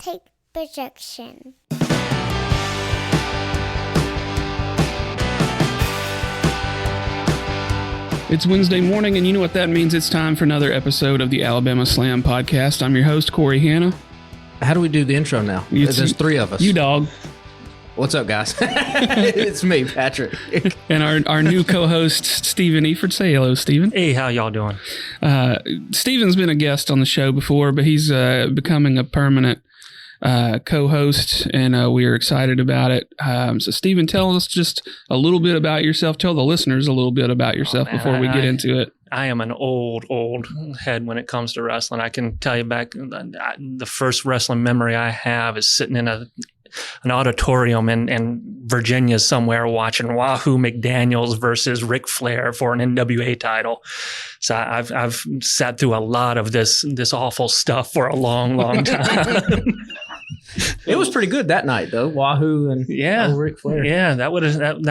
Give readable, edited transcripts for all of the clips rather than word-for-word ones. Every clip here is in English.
take projection. It's Wednesday morning, and you know what that means. It's time for another episode of the Alabama Slam podcast. I'm your host, Corey Hanna. How do we do the intro now? There's three of us. You dog. What's up, guys? It's me, Patrick. And our new co-host, Stephen Efird. Say hello, Stephen. Hey, how y'all doing? Stephen's been a guest on the show before, but he's becoming a permanent co-host, and we are excited about it. So, Stephen, tell us just a little bit about yourself. Tell the listeners a little bit about yourself before we get into it. I am an old head when it comes to wrestling. I can tell you back, the first wrestling memory I have is sitting in an auditorium in Virginia somewhere watching Wahoo McDaniels versus Ric Flair for an NWA title. So I've sat through a lot of this awful stuff for a long time. It was pretty good that night, though. Wahoo and Ric Flair. Yeah, that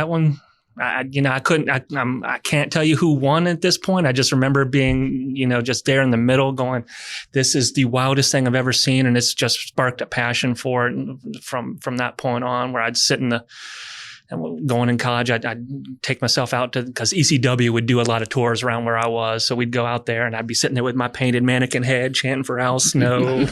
one. I can't tell you who won at this point. I just remember being, just there in the middle going, this is the wildest thing I've ever seen. And it's just sparked a passion for it. And from that point on, where I'd sit going in college, I'd take myself out because ECW would do a lot of tours around where I was. So we'd go out there and I'd be sitting there with my painted mannequin head chanting for Al Snow.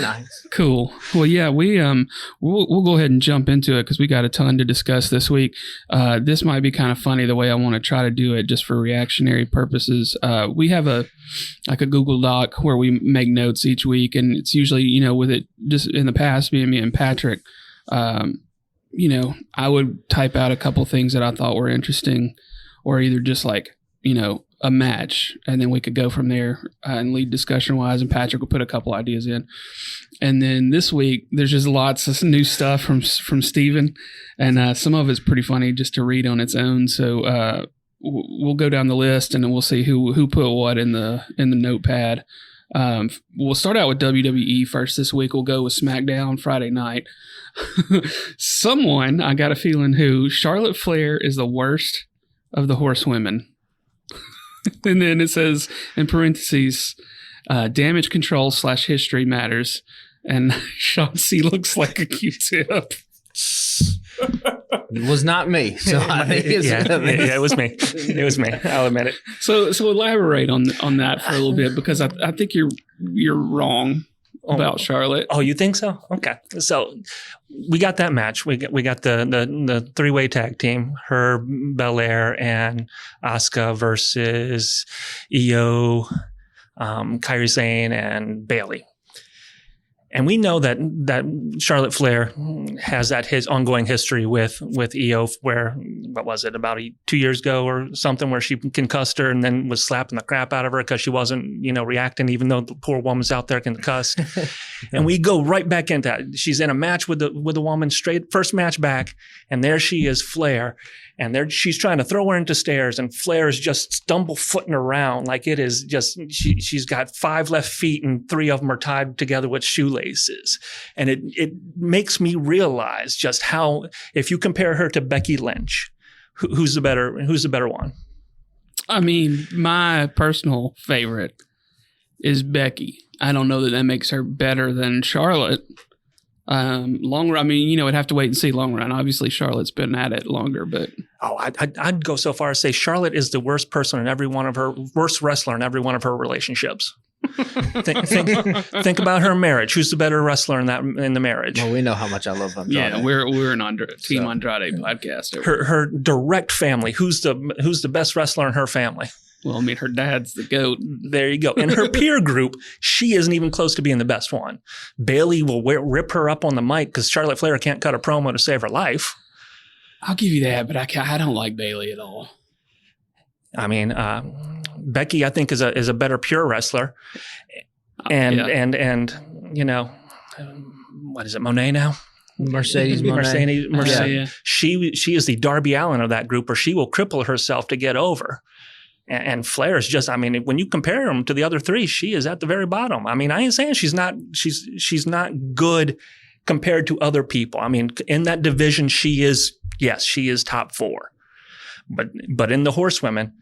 Nice. Cool. Well, yeah, we'll go ahead and jump into it because we got a ton to discuss this week. This might be kind of funny the way I want to try to do it just for reactionary purposes. We have a Google Doc where we make notes each week, and it's usually, with it just in the past being me and Patrick, I would type out a couple things that I thought were interesting, or either just a match, and then we could go from there and lead discussion wise, and Patrick will put a couple ideas in. And then this week, there's just lots of new stuff from Stephen, and some of it's pretty funny just to read on its own. So we'll go down the list, and then we'll see who put what in the notepad. We'll start out with WWE first this week. We'll go with SmackDown Friday night. Someone, I got a feeling Charlotte Flair is the worst of the horsewomen. And then it says in parentheses, damage control / history matters. And Sean C looks like a Q-tip. It was not me. So I think it was me. It was me. I'll admit it. So elaborate on that for a little bit, because I think you're wrong about Charlotte. Oh, you think so? Okay. So we got that match. We got the three-way tag team, her, Belair, and Asuka versus Io, Kairi Sane, and Bayley. And we know that Charlotte Flair has his ongoing history with Io, where, what was it, about 2 years ago or something, where she concussed her and then was slapping the crap out of her because she wasn't, reacting, even though the poor woman's out there concussed. And we go right back into that. She's in a match with the woman, straight first match back, and there she is, Flair. And she's trying to throw her into stairs, and Flair is just stumble-footing around like it is just, she's got 5 left feet and 3 of them are tied together with shoelaces. And it makes me realize just how, if you compare her to Becky Lynch, who's the better one? I mean, my personal favorite is Becky. I don't know that makes her better than Charlotte. Long run, it'd have to wait and see long run. Obviously, Charlotte's been at it longer, but I'd go so far as say Charlotte is the worst wrestler in every one of her relationships. Think about her marriage. Who's the better wrestler in the marriage? Well, we know how much I love Andrade. Yeah, we're an Team Andrade podcast. Her direct family. Who's the best wrestler in her family? Well, her dad's the GOAT. There you go. In her peer group, she isn't even close to being the best one. Bayley will rip her up on the mic because Charlotte Flair can't cut a promo to save her life. I'll give you that, but I don't like Bayley at all. Becky, I think, is a better pure wrestler. And what is it, Monet now? Mercedes Moné. Yeah. She is the Darby Allin of that group, or she will cripple herself to get over. And Flair is just, when you compare them to the other three, she is at the very bottom. I ain't saying she's not good compared to other people. In that division, she is top 4. But in the horsewomen,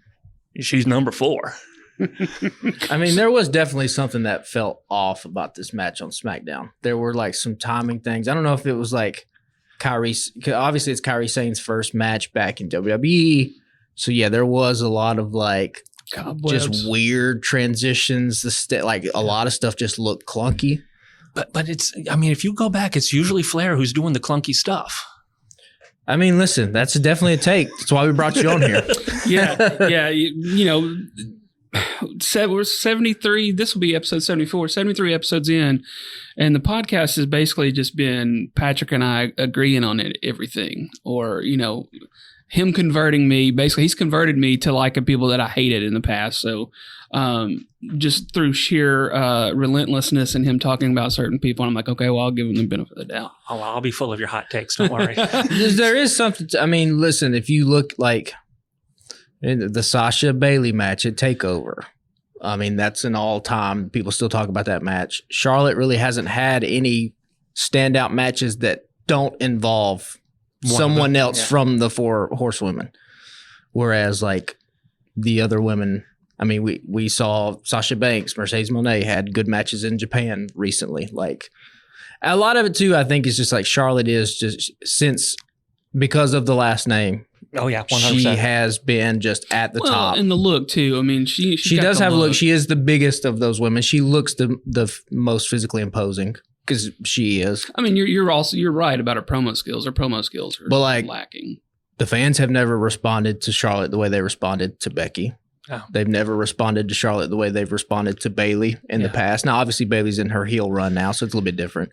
she's number 4. I mean, there was definitely something that felt off about this match on SmackDown. There were like some timing things. I don't know if it was like obviously it's Kairi Sane's first match back in WWE. So yeah, there was a lot of like just weird transitions. A lot of stuff just looked clunky. But it's, I mean, if you go back, it's usually Flair who's doing the clunky stuff. I mean, listen, that's definitely a take. That's why we brought you on here. Yeah. You know, we're 73. This will be episode 74, 73 episodes in. And the podcast has basically just been Patrick and I agreeing on everything, or, you know, him converting me. Basically, he's converted me to liking people that I hated in the past. So just through sheer relentlessness and him talking about certain people, I'm like, okay, well, I'll give him the benefit of the doubt. Oh, I'll be full of your hot takes. Don't worry. There is something. I mean, listen, if you look like in the Sasha Bailey match at TakeOver, I mean, that's an all-time. People still talk about that match. Charlotte really hasn't had any standout matches that don't involve someone else from the four horsewomen. Whereas, like, the other women, I mean, we saw Sasha Banks, Mercedes Moné had good matches in Japan recently. Like, a lot of it, too, I think, is just like Charlotte is just because of the last name. Oh, yeah, 100%. She has been just at the top. And the look, too. I mean, she does have a look. She is the biggest of those women. She looks the most physically imposing because she is. I mean, you're right about her promo skills. Her promo skills are lacking. The fans have never responded to Charlotte the way they responded to Becky. Oh. They've never responded to Charlotte the way they've responded to Bailey in the past. Now, obviously, Bailey's in her heel run now, so it's a little bit different.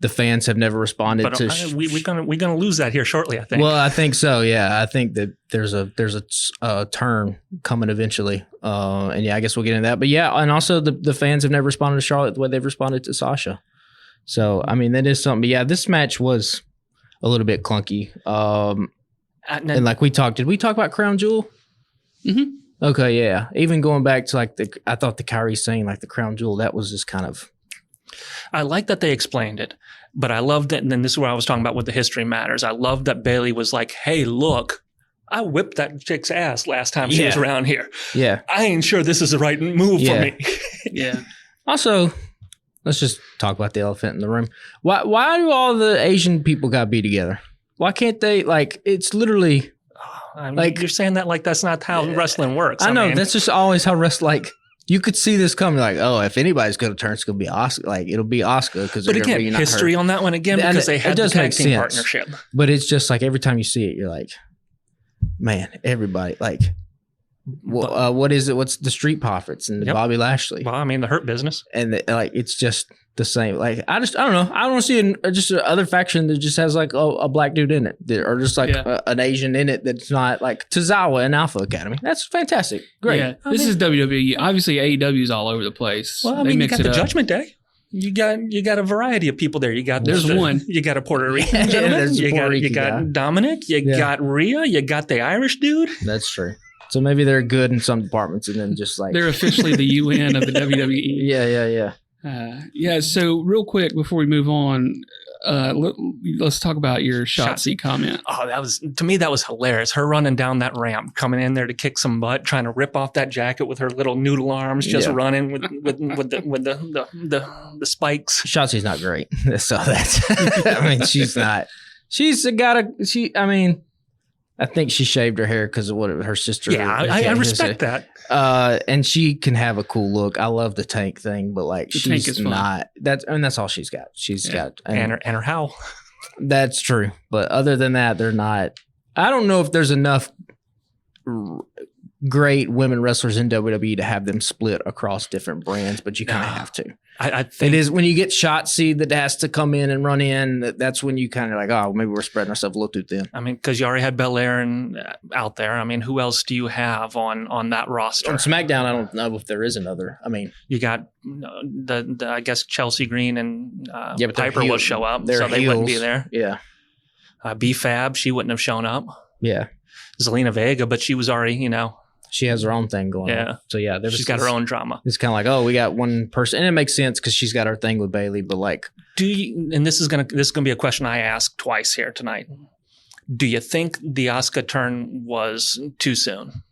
The fans have never responded to. We're gonna lose that here shortly, I think. Well, I think so. Yeah, I think that there's a turn coming eventually, and yeah, I guess we'll get into that. But yeah, and also the fans have never responded to Charlotte the way they've responded to Sasha. So I mean, that is something. But yeah, this match was a little bit clunky. And like did we talk about Crown Jewel? Mm-hmm. Okay, yeah. Even going back to like I thought the Kairi Sane, like the Crown Jewel, that was just kind of. I like that they explained it, but I loved it. And then this is where I was talking about with the history matters. I love that Bailey was like, hey, look, I whipped that chick's ass last time she was around here. Yeah. I ain't sure this is the right move for me. Yeah. Also, let's just talk about the elephant in the room. Why do all the Asian people got to be together? Why can't they, like, it's literally. I mean, like, you're saying that like that's not how wrestling works. I know. That's just always how like. You could see this coming, like, oh, if anybody's going to turn, it's going to be Asuka. Like, it'll be Asuka because. But again, history on that one again because they had the tag team partnership. But it's just like every time you see it, you're like, man, everybody like, what is it? What's the Street Profits and Bobby Lashley? Well, I mean, the Hurt Business, and like it's just the same. Like I don't know. I don't want to see just another faction that just has like a black dude in it, or just like an Asian in it that's not like Tozawa and Alpha Academy. That's fantastic. Great. Yeah, this is WWE. Obviously, AEW is all over the place. Well, I mean, you got the Judgment Day. You got a variety of people there. You got one. You got a Puerto Rican gentleman. You got Dominic. You got Rhea. You got the Irish dude. That's true. So maybe they're good in some departments, and then just like they're officially the UN of the WWE. Yeah. So real quick before we move on, let's talk about your Shotzi comment. Oh, that was hilarious. Her running down that ramp, coming in there to kick some butt, trying to rip off that jacket with her little noodle arms, just running with the spikes. Shotzi's not great. So that's. I mean, she's not. I mean. I think she shaved her hair because of what her sister. Yeah, I respect that. And she can have a cool look. I love the tank thing, but like she's not. That's all she's got. She's got and her howl. That's true, but other than that, they're not. I don't know if there's enough great women wrestlers in WWE to have them split across different brands, but you kind of have to. I think it is when you get Shotzi that has to come in and run in. That's when you kind of like, oh, maybe we're spreading ourselves a little too thin. I mean, because you already had Belair out there. I mean, who else do you have on that roster? On SmackDown, I don't know if there is another. I mean, you got the I guess Chelsea Green and Piper will show up, so they wouldn't be there. Yeah, B-Fab, she wouldn't have shown up. Yeah, Zelina Vega, but she was already, She has her own thing going on. So, yeah. She's got her own drama. It's kind of like, oh, we got one person. And it makes sense because she's got her thing with Bailey. But, like. And this is gonna be a question I ask twice here tonight. Do you think the Asuka turn was too soon?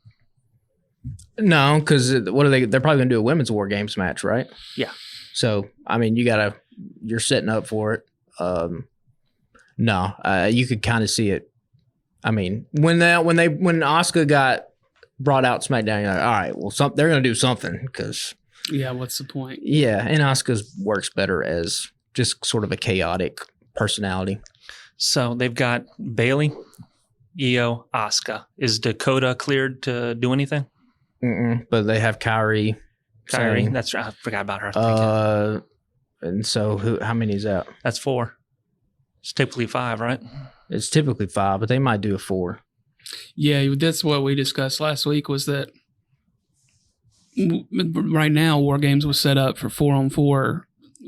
No, because what are they? They're probably gonna do a women's War Games match, right? Yeah. So I mean, you're setting up for it. No, you could kind of see it. I mean, when Asuka got brought out SmackDown, you're like, all right, well, they're gonna do something because Yeah, what's the point? yeah, and Asuka works better as just sort of a chaotic personality. So they've got Bailey, Io, Asuka. Is Dakota cleared to do anything? But they have Kyrie. Kyrie, Sane. that's right. I forgot about her. And so how many is that? That's 4. It's typically 5, right? It's typically 5, but they might do a 4. Yeah, that's what we discussed last week was that right now War Games was set up for 4-on-4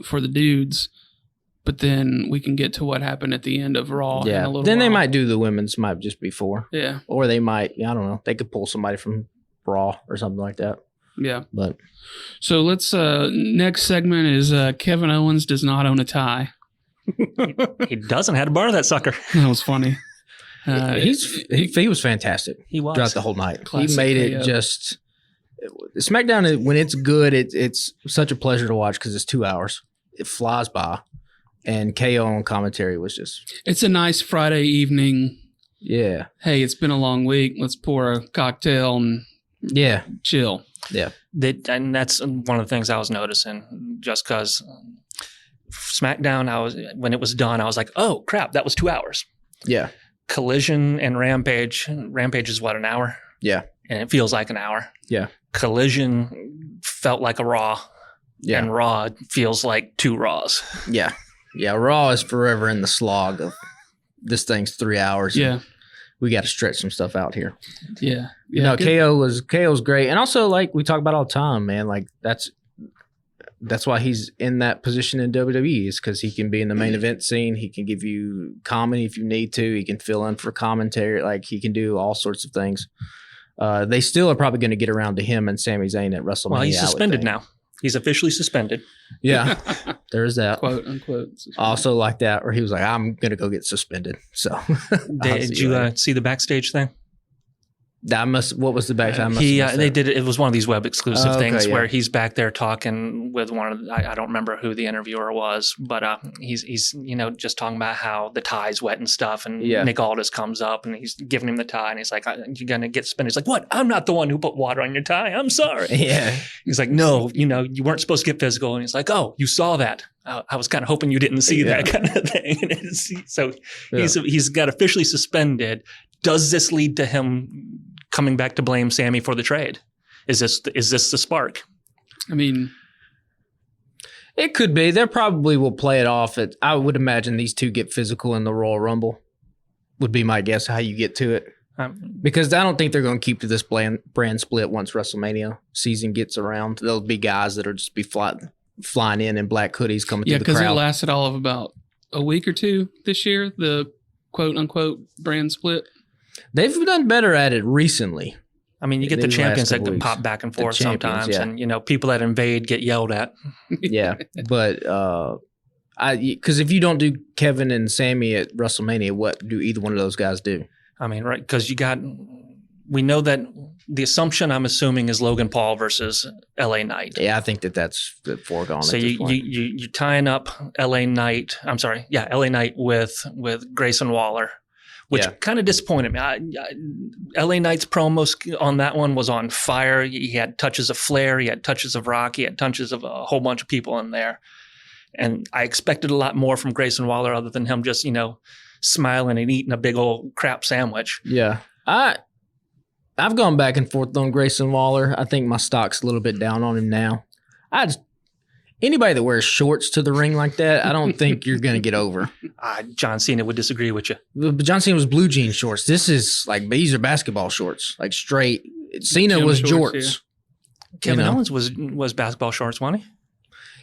for the dudes, but then we can get to what happened at the end of Raw. in a little Then they while. might do the women's, might just be 4. Yeah, Or they might, I don't know, they could pull somebody from Raw or something like that. yeah. But So let's, next segment is Kevin Owens does not own a tie. He doesn't have to borrow that sucker. That was funny. he was fantastic He was. throughout the whole night. Classic he made KO. it just SmackDown. When it's good, it's such a pleasure to watch because it's 2 hours. It flies by, and KO on commentary was just It's a nice Friday evening. yeah, Hey, it's been a long week. Let's pour a cocktail and yeah, chill. yeah. And that's one of the things I was noticing just because SmackDown, when it was done, I was like, oh, crap, that was 2 hours. Yeah. Collision and Rampage. Rampage is what, an hour? Yeah. And it feels like an hour. Yeah. Collision felt like a Raw. Yeah. And Raw feels like 2 Raws. Yeah. Yeah. Raw is forever in the slog of this thing's 3 hours. Yeah. We got to stretch some stuff out here. Yeah. No, good. KO's great. And also, like we talk about all the time, man, like that's why he's in that position in WWE is because he can be in the main event scene. He can give you comedy if you need to. He can fill in for commentary. Like he can do all sorts of things. They still are probably going to get around to him and Sami Zayn at WrestleMania. Well, he's I would suspended think. now. He's officially suspended. Yeah, there's that. Quote unquote. Also like that, where he was like, I'm going to go get suspended. So Did you see the backstage thing? what was the back? They did it. It was one of these web exclusive Okay, things yeah. where he's back there talking with one of I don't remember who the interviewer was, but he's just talking about how the tie's wet and stuff, and Yeah. Nick Aldis comes up and he's giving him the tie, and he's like, "You're gonna get suspended." He's like, "What? I'm not the one who put water on your tie. I'm sorry." Yeah. He's like, "No, you weren't supposed to get physical," and he's like, "Oh, you saw that. I was kind of hoping you didn't see that kind of thing." So he's got officially suspended. Does this lead to him coming back to blame Sammy for the trade? Is this the spark? I mean, It could be. They probably will play it off. I would imagine these two get physical in the Royal Rumble. Would be my guess how you get to it. Because I don't think they're going to keep to this brand split once WrestleMania season gets around. There'll be guys that are just be flying in black hoodies coming yeah, through the because it crowd. lasted all of about a week or two this year, the quote unquote brand split. They've done better at it recently. I mean, you get the These champions last that couple can weeks. pop back and The forth champions, sometimes, yeah. and people that invade get yelled at. Yeah. But because if you don't do Kevin and Sammy at WrestleMania, what do either one of those guys do? I mean, right? Because we know that the assumption I'm assuming is Logan Paul versus LA Knight. Yeah, I think that's foregone. So at this point. you're tying up LA Knight. I'm sorry, yeah, LA Knight with Grayson Waller, which Yeah. kind of disappointed me. LA Knight's promo on that one was on fire. He had touches of Flair, he had touches of Rock, he had touches of a whole bunch of people in there, and I expected a lot more from Grayson Waller other than him just smiling and eating a big old crap sandwich. Yeah. I've gone back and forth on Grayson Waller. I think my stock's a little bit down on him now. Anybody that wears shorts to the ring like that, I don't think you're going to get over. John Cena would disagree with you. But John Cena was blue jean shorts. This is like, these are basketball shorts, like straight. Cena Gym was shorts, jorts. Kevin You know? Owens was basketball shorts, wasn't he?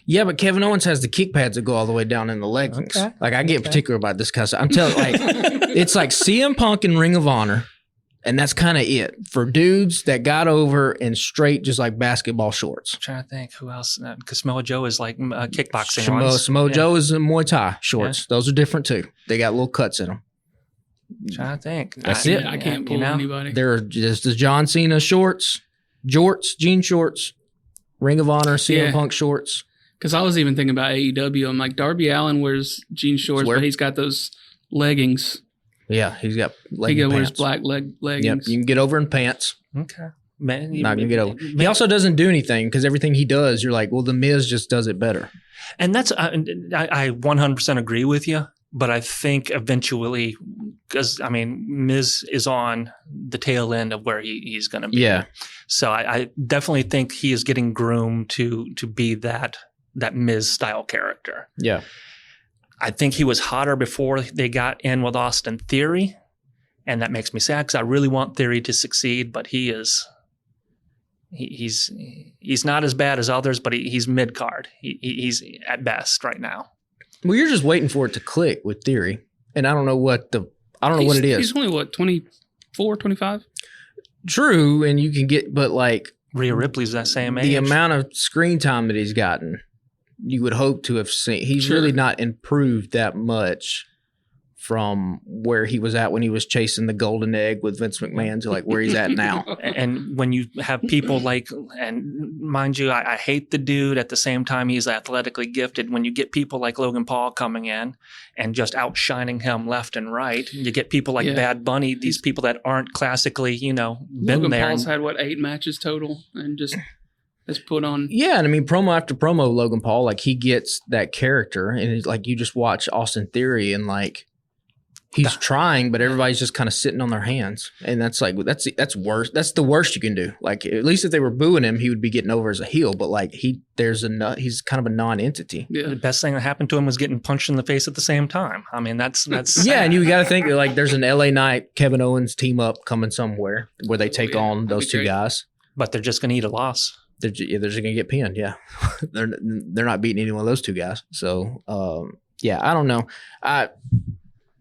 Yeah, but Kevin Owens has the kick pads that go all the way down in the leggings. Okay. Like, I get particular about this kind of stuff. I'm telling it's like CM Punk in Ring of Honor, and that's kind of it. For dudes that got over in straight, just like basketball shorts. I'm trying to think who else. Because Samoa Joe is like kickboxing. Samoa Yeah. Joe is in Muay Thai shorts. Those are different too. They got little cuts in them. I'm trying to think. That's it. I can't pull anybody. They're just the John Cena shorts. Jorts, jean shorts, Ring of Honor, CM Punk shorts. Because I was even thinking about AEW. I'm like, Darby Allin wears jean shorts, but he's got those leggings. Yeah, he's got he wears black leggings. Yep, you can get over in pants. Okay. Man, Not going to get over. He also doesn't do anything because everything he does, you're like, well, The Miz just does it better. And that's I 100% agree with you. But I think eventually, because Miz is on the tail end of where he's going to be. Yeah. So I definitely think he is getting groomed to be that Miz style character. Yeah. I think he was hotter before they got in with Austin Theory, and that makes me sad because I really want Theory to succeed, but he's not as bad as others, but he's mid card. He's at best right now. Well, you're just waiting for it to click with Theory, and I don't know what it is. He's only 24, 25? True, and you can get, but like Rhea Ripley's that same age. The amount of screen time that he's gotten, you would hope to have seen. He's really not improved that much from where he was at when he was chasing the golden egg with Vince McMahon to like where he's at now. And when you have people like, and mind you, I hate the dude. At the same time, he's athletically gifted. When you get people like Logan Paul coming in and just outshining him left and right, you get people like Bad Bunny, these people that aren't classically, been Logan there. Paul's had 8 matches total and just has put on. Yeah, and promo after promo, Logan Paul, like he gets that character, and it's like you just watch Austin Theory and like he's trying, but everybody's just kind of sitting on their hands, and that's worse. That's the worst you can do. Like at least if they were booing him, he would be getting over as a heel. But like he's kind of a non-entity. Yeah. The best thing that happened to him was getting punched in the face at the same time. That's yeah, and you got to think that like there's an LA Knight Kevin Owens team up coming somewhere where they take on those two guys, but they're just going to eat a loss. They're just going to get pinned. Yeah, they're not beating any one of those two guys. So I don't know.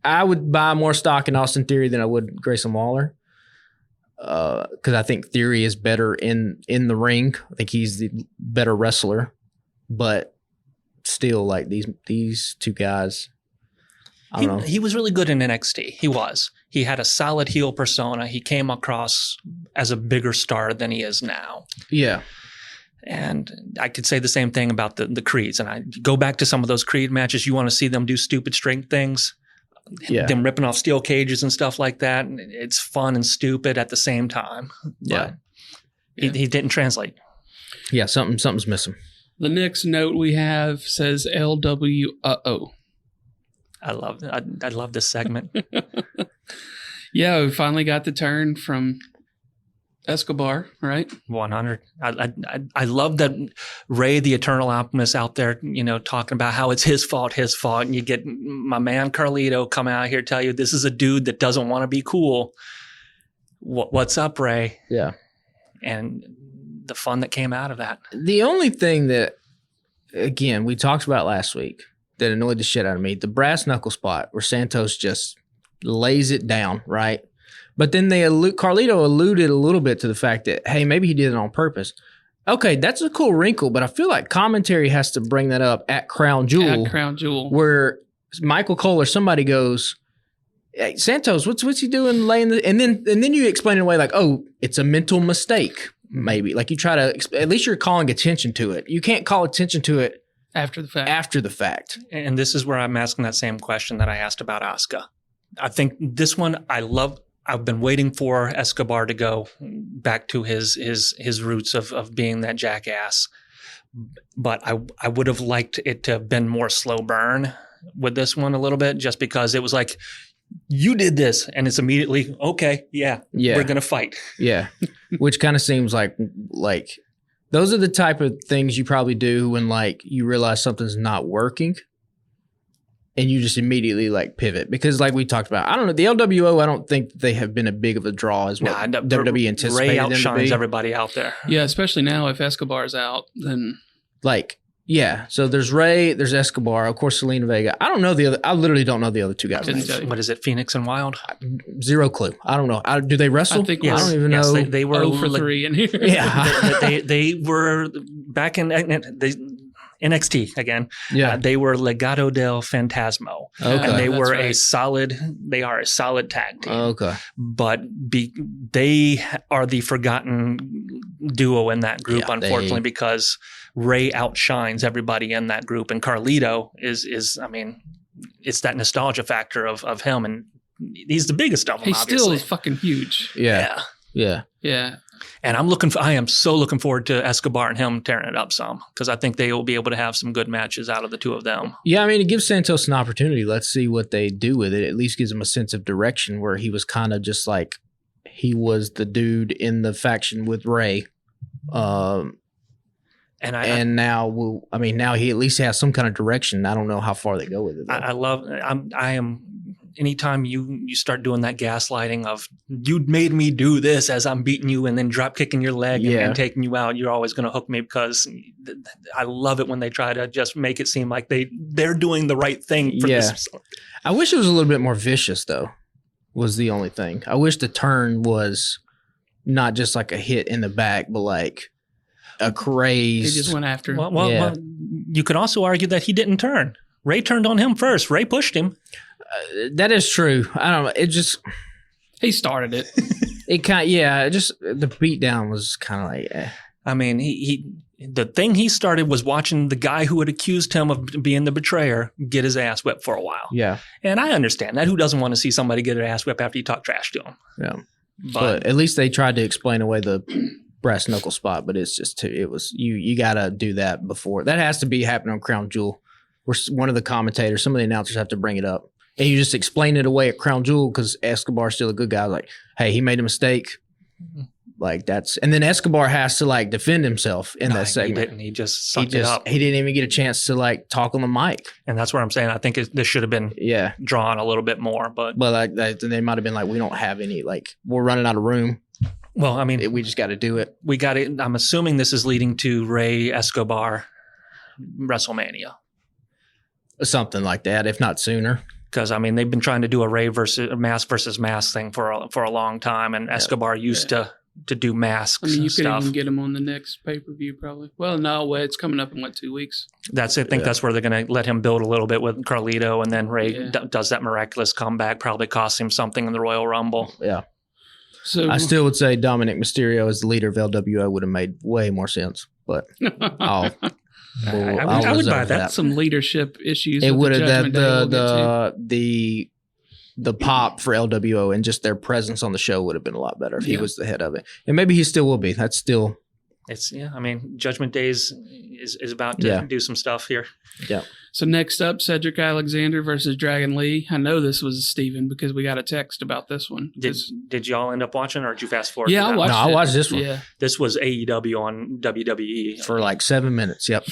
I would buy more stock in Austin Theory than I would Grayson Waller, because I think Theory is better in the ring. I think he's the better wrestler, but still, like these two guys, I don't know. He was really good in NXT. He was. He had a solid heel persona. He came across as a bigger star than he is now. Yeah. And I could say the same thing about the Creeds. And I go back to some of those Creed matches. You want to see them do stupid strength things. Yeah. Them ripping off steel cages and stuff like that. It's fun and stupid at the same time. Yeah. But he didn't translate. Yeah, something's missing. The next note we have says LWO. I love this segment. Yeah, we finally got the turn from Escobar, right? 100. I love that Ray, the Eternal Optimist, out there, talking about how it's his fault, and you get my man Carlito come out here tell you this is a dude that doesn't want to be cool. What's up, Ray? Yeah, and the fun that came out of that. The only thing that, again, we talked about last week that annoyed the shit out of me, the brass knuckle spot where Santos just lays it down, right? But then Carlito alluded a little bit to the fact that, hey, maybe he did it on purpose. Okay, that's a cool wrinkle, but I feel like commentary has to bring that up at Crown Jewel. At Crown Jewel. Where Michael Cole or somebody goes, hey, Santos, what's he doing laying the... And then you explain it away like, oh, it's a mental mistake, maybe. Like you try to... At least you're calling attention to it. You can't call attention to it... After the fact. And this is where I'm asking that same question that I asked about Asuka. I think this one I love... I've been waiting for Escobar to go back to his roots of being that jackass. But I would have liked it to have been more slow burn with this one a little bit, just because it was like, you did this. And it's immediately, okay, yeah. We're going to fight. Yeah. Which kind of seems like those are the type of things you probably do when like you realize something's not working. And you just immediately like pivot because like we talked about, I don't know, the LWO, I don't think they have been a big of a draw as what WWE anticipated Ray them to outshines be. Everybody out there. Yeah, especially now if Escobar's out, then... Like, yeah. So there's Ray, there's Escobar, of course, Selena Vega. I literally don't know the other two guys' names. What is it, Phoenix and Wild? Zero clue. I don't know. Do they wrestle? I think I don't even know. They were 0 for 3 in here. Yeah. they were back in... NXT again. Yeah. They were Legado del Fantasma. Okay. And they were right. they are a solid tag team. Okay. But they are the forgotten duo in that group, Yeah, unfortunately, because Ray outshines everybody in that group. And Carlito is I mean, it's that nostalgia factor of him. And he's the biggest of them, He obviously. still is fucking huge. Yeah. And I am so looking forward to Escobar and him tearing it up some, because I think they will be able to have some good matches out of the two of them. Yeah, I mean, it gives Santos an opportunity. Let's see what they do with it. At least gives him a sense of direction, where he was kind of just like, he was the dude in the faction with Ray. Now he at least has some kind of direction. I don't know how far they go with it, though. Anytime you start doing that gaslighting of, you made me do this as I'm beating you and then drop kicking your leg and taking you out, you're always going to hook me, because I love it when they try to just make it seem like they're doing the right thing for this. I wish it was a little bit more vicious, though, was the only thing. I wish the turn was not just like a hit in the back, but like a crazed. He just went after him. Well, you could also argue that he didn't turn. Ray turned on him first. Ray pushed him. That is true. I don't know. It just, he started it. just the beatdown was kind of like, eh. I mean, the thing he started was watching the guy who had accused him of being the betrayer get his ass whipped for a while. Yeah. And I understand that. Who doesn't want to see somebody get their ass whipped after you talk trash to him? Yeah. But at least they tried to explain away the brass knuckle spot, but it's just you got to do that before. That has to be happening on Crown Jewel, where one of the commentators, some of the announcers have to bring it up. And you just explain it away at Crown Jewel, because Escobar's still a good guy. Like, hey, he made a mistake. Like, and then Escobar has to like defend himself in that segment. He didn't. He just sucked it up. He didn't even get a chance to like talk on the mic. And that's where I'm saying I think this should have been drawn a little bit more. But like they might have been like, we don't have any, like, we're running out of room. Well, I mean, we just got to do it. We got it. I'm assuming this is leading to Ray Escobar WrestleMania. Something like that, if not sooner. Because, I mean, they've been trying to do a Ray versus mask thing for a long time, and Escobar used to do masks. I mean, you could even get him on the next pay-per-view, probably. Well, no, it's coming up in 2 weeks. I think that's where they're going to let him build a little bit with Carlito, and then Ray does that miraculous comeback, probably costs him something in the Royal Rumble. Yeah. So I still would say Dominic Mysterio as the leader of LWO would have made way more sense, but I would buy that. Some leadership issues. It would have the pop for LWO and just their presence on the show would have been a lot better if he was the head of it. And maybe he still will be. That's still. I mean, Judgment Days is about to do some stuff here. Yeah. So next up, Cedric Alexander versus Dragon Lee. I know this was Stephen because we got a text about this one. Did y'all end up watching, or did you fast forward? Yeah, I watched this one. Yeah. This was AEW on WWE for like 7 minutes. Yep.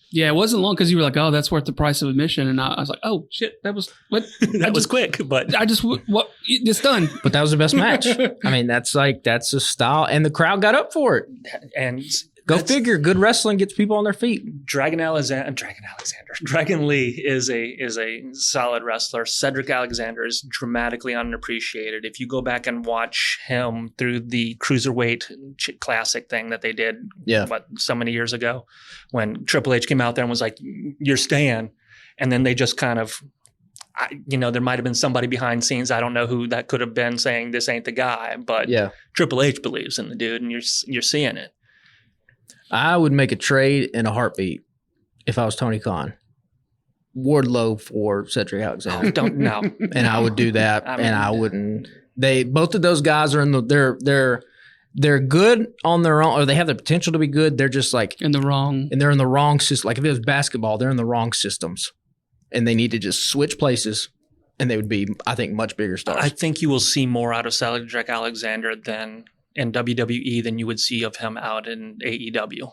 Yeah, it wasn't long because you were like, "Oh, that's worth the price of admission," and I was like, "Oh shit, that was what? That was quick." But it's done. But that was the best match. I mean, that's a style, and the crowd got up for it. And go figure, good wrestling gets people on their feet. Dragon Lee is a solid wrestler. Cedric Alexander is dramatically unappreciated. If you go back and watch him through the Cruiserweight Classic thing that they did, so many years ago, when Triple H came out there and was like, "You're staying," and then they just kind of, there might have been somebody behind scenes. I don't know who that could have been saying this ain't the guy, but Triple H believes in the dude, and you're seeing it. I would make a trade in a heartbeat if I was Tony Khan. Wardlow for Cedric Alexander. Don't know. And I would do that. I wouldn't. Both of those guys are they're good on their own, or they have the potential to be good. They're just like in the wrong, and they're in the wrong system. Like if it was basketball, they're in the wrong systems, and they need to just switch places, and they would be, I think, much bigger stars. I think you will see more out of Cedric Alexander in WWE than you would see of him out in AEW.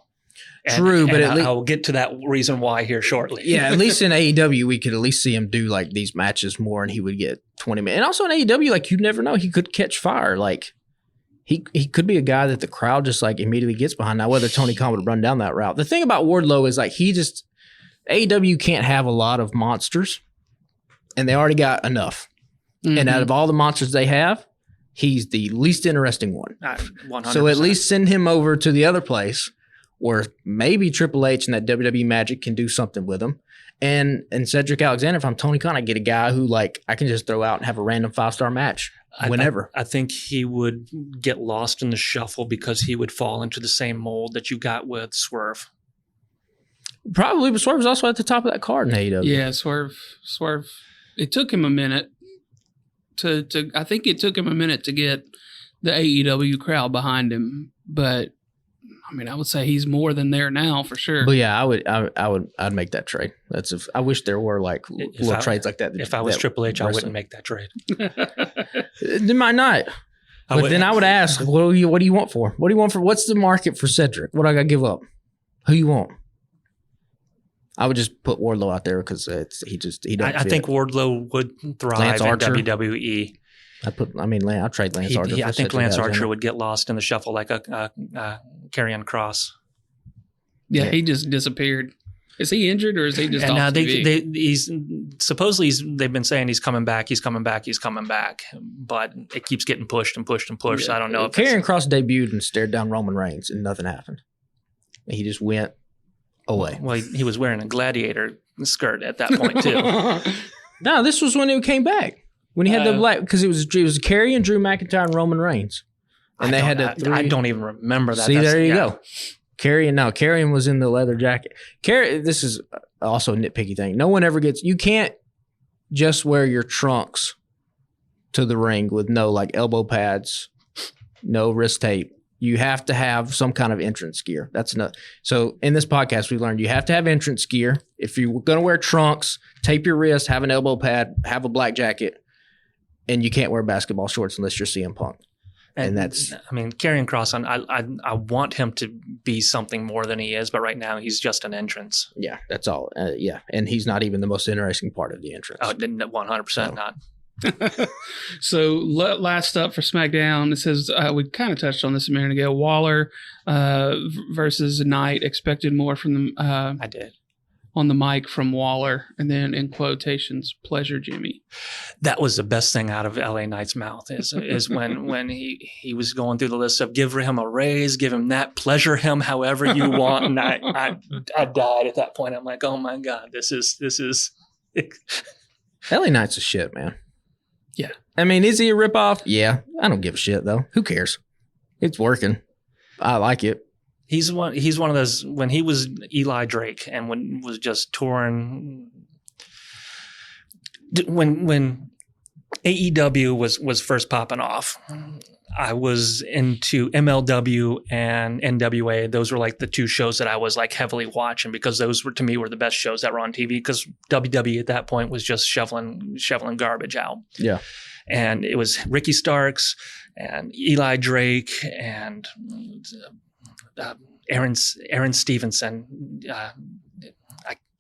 True, but I'll get to that reason why here shortly. Yeah, at least in AEW, we could at least see him do like these matches more, and he would get 20 minutes. And also in AEW, like you never know, he could catch fire. Like he could be a guy that the crowd just like immediately gets behind. Now, whether Tony Khan would run down that route. The thing about Wardlow is like AEW can't have a lot of monsters, and they already got enough. Mm-hmm. And out of all the monsters they have, he's the least interesting one. 100%. So at least send him over to the other place where maybe Triple H and that WWE magic can do something with him. And Cedric Alexander, if I'm Tony Khan, I get a guy who like I can just throw out and have a random 5-star match. whenever. I think he would get lost in the shuffle because he would fall into the same mold that you got with Swerve. Probably, but Swerve was also at the top of that card in AEW. Yeah, Swerve. It took him a minute to I think it took him a minute to get the AEW crowd behind him, but I mean, I would say he's more than there now for sure. But yeah, I'd make that trade. I wish there were like little trades like that. If I was Triple H, I wouldn't make that trade. They might not. But then I would ask, what do you want for? What do you want for? What's the market for Cedric? What do I got to give up? Who you want? I would just put Wardlow out there because he doesn't. I think Wardlow would thrive in WWE. I'd trade Lance Archer. I think Lance Archer would get lost in the shuffle like a Karrion Kross. Yeah, he just disappeared. Is he injured or is he just? And now he's supposedly they've been saying he's coming back, but it keeps getting pushed and pushed and pushed. Yeah. So I don't know. Karrion Kross debuted and stared down Roman Reigns and nothing happened. He just went away. Well, he was wearing a gladiator skirt at that point too. No, this was when he came back. When he had the black, because it was Karrion, Drew McIntyre, and Roman Reigns, and I don't even remember that. See, there you go. Karrion was in the leather jacket. This is also a nitpicky thing. No one ever gets. You can't just wear your trunks to the ring with no like elbow pads, no wrist tape. You have to have some kind of entrance gear. That's enough. So in this podcast, we learned you have to have entrance gear. If you're going to wear trunks, tape your wrist, have an elbow pad, have a black jacket. And you can't wear basketball shorts unless you're CM Punk. And that's... I mean, Karrion Kross, I want him to be something more than he is, but right now he's just an entrance. Yeah, that's all. Yeah, and he's not even the most interesting part of the entrance. Oh, 100% not. So last up for SmackDown, it says, we kind of touched on this a minute ago, Waller versus Knight, expected more from them. I did. On the mic from Waller, and then in quotations, pleasure, Jimmy. That was the best thing out of LA Knight's mouth is when he was going through the list of give him a raise, give him that, pleasure him however you want. And I died at that point. I'm like, oh my God, this is LA Knight's a shit, man. Yeah. I mean, is he a ripoff? Yeah. I don't give a shit though. Who cares? It's working. I like it. He's one of those, when he was Eli Drake and when was just touring, when AEW was first popping off, I was into MLW and NWA. Those were like the two shows that I was like heavily watching because those were, to me, were the best shows that were on TV because WWE at that point was just shoveling garbage out. Yeah. And it was Ricky Starks and Eli Drake and Aaron Stevenson. I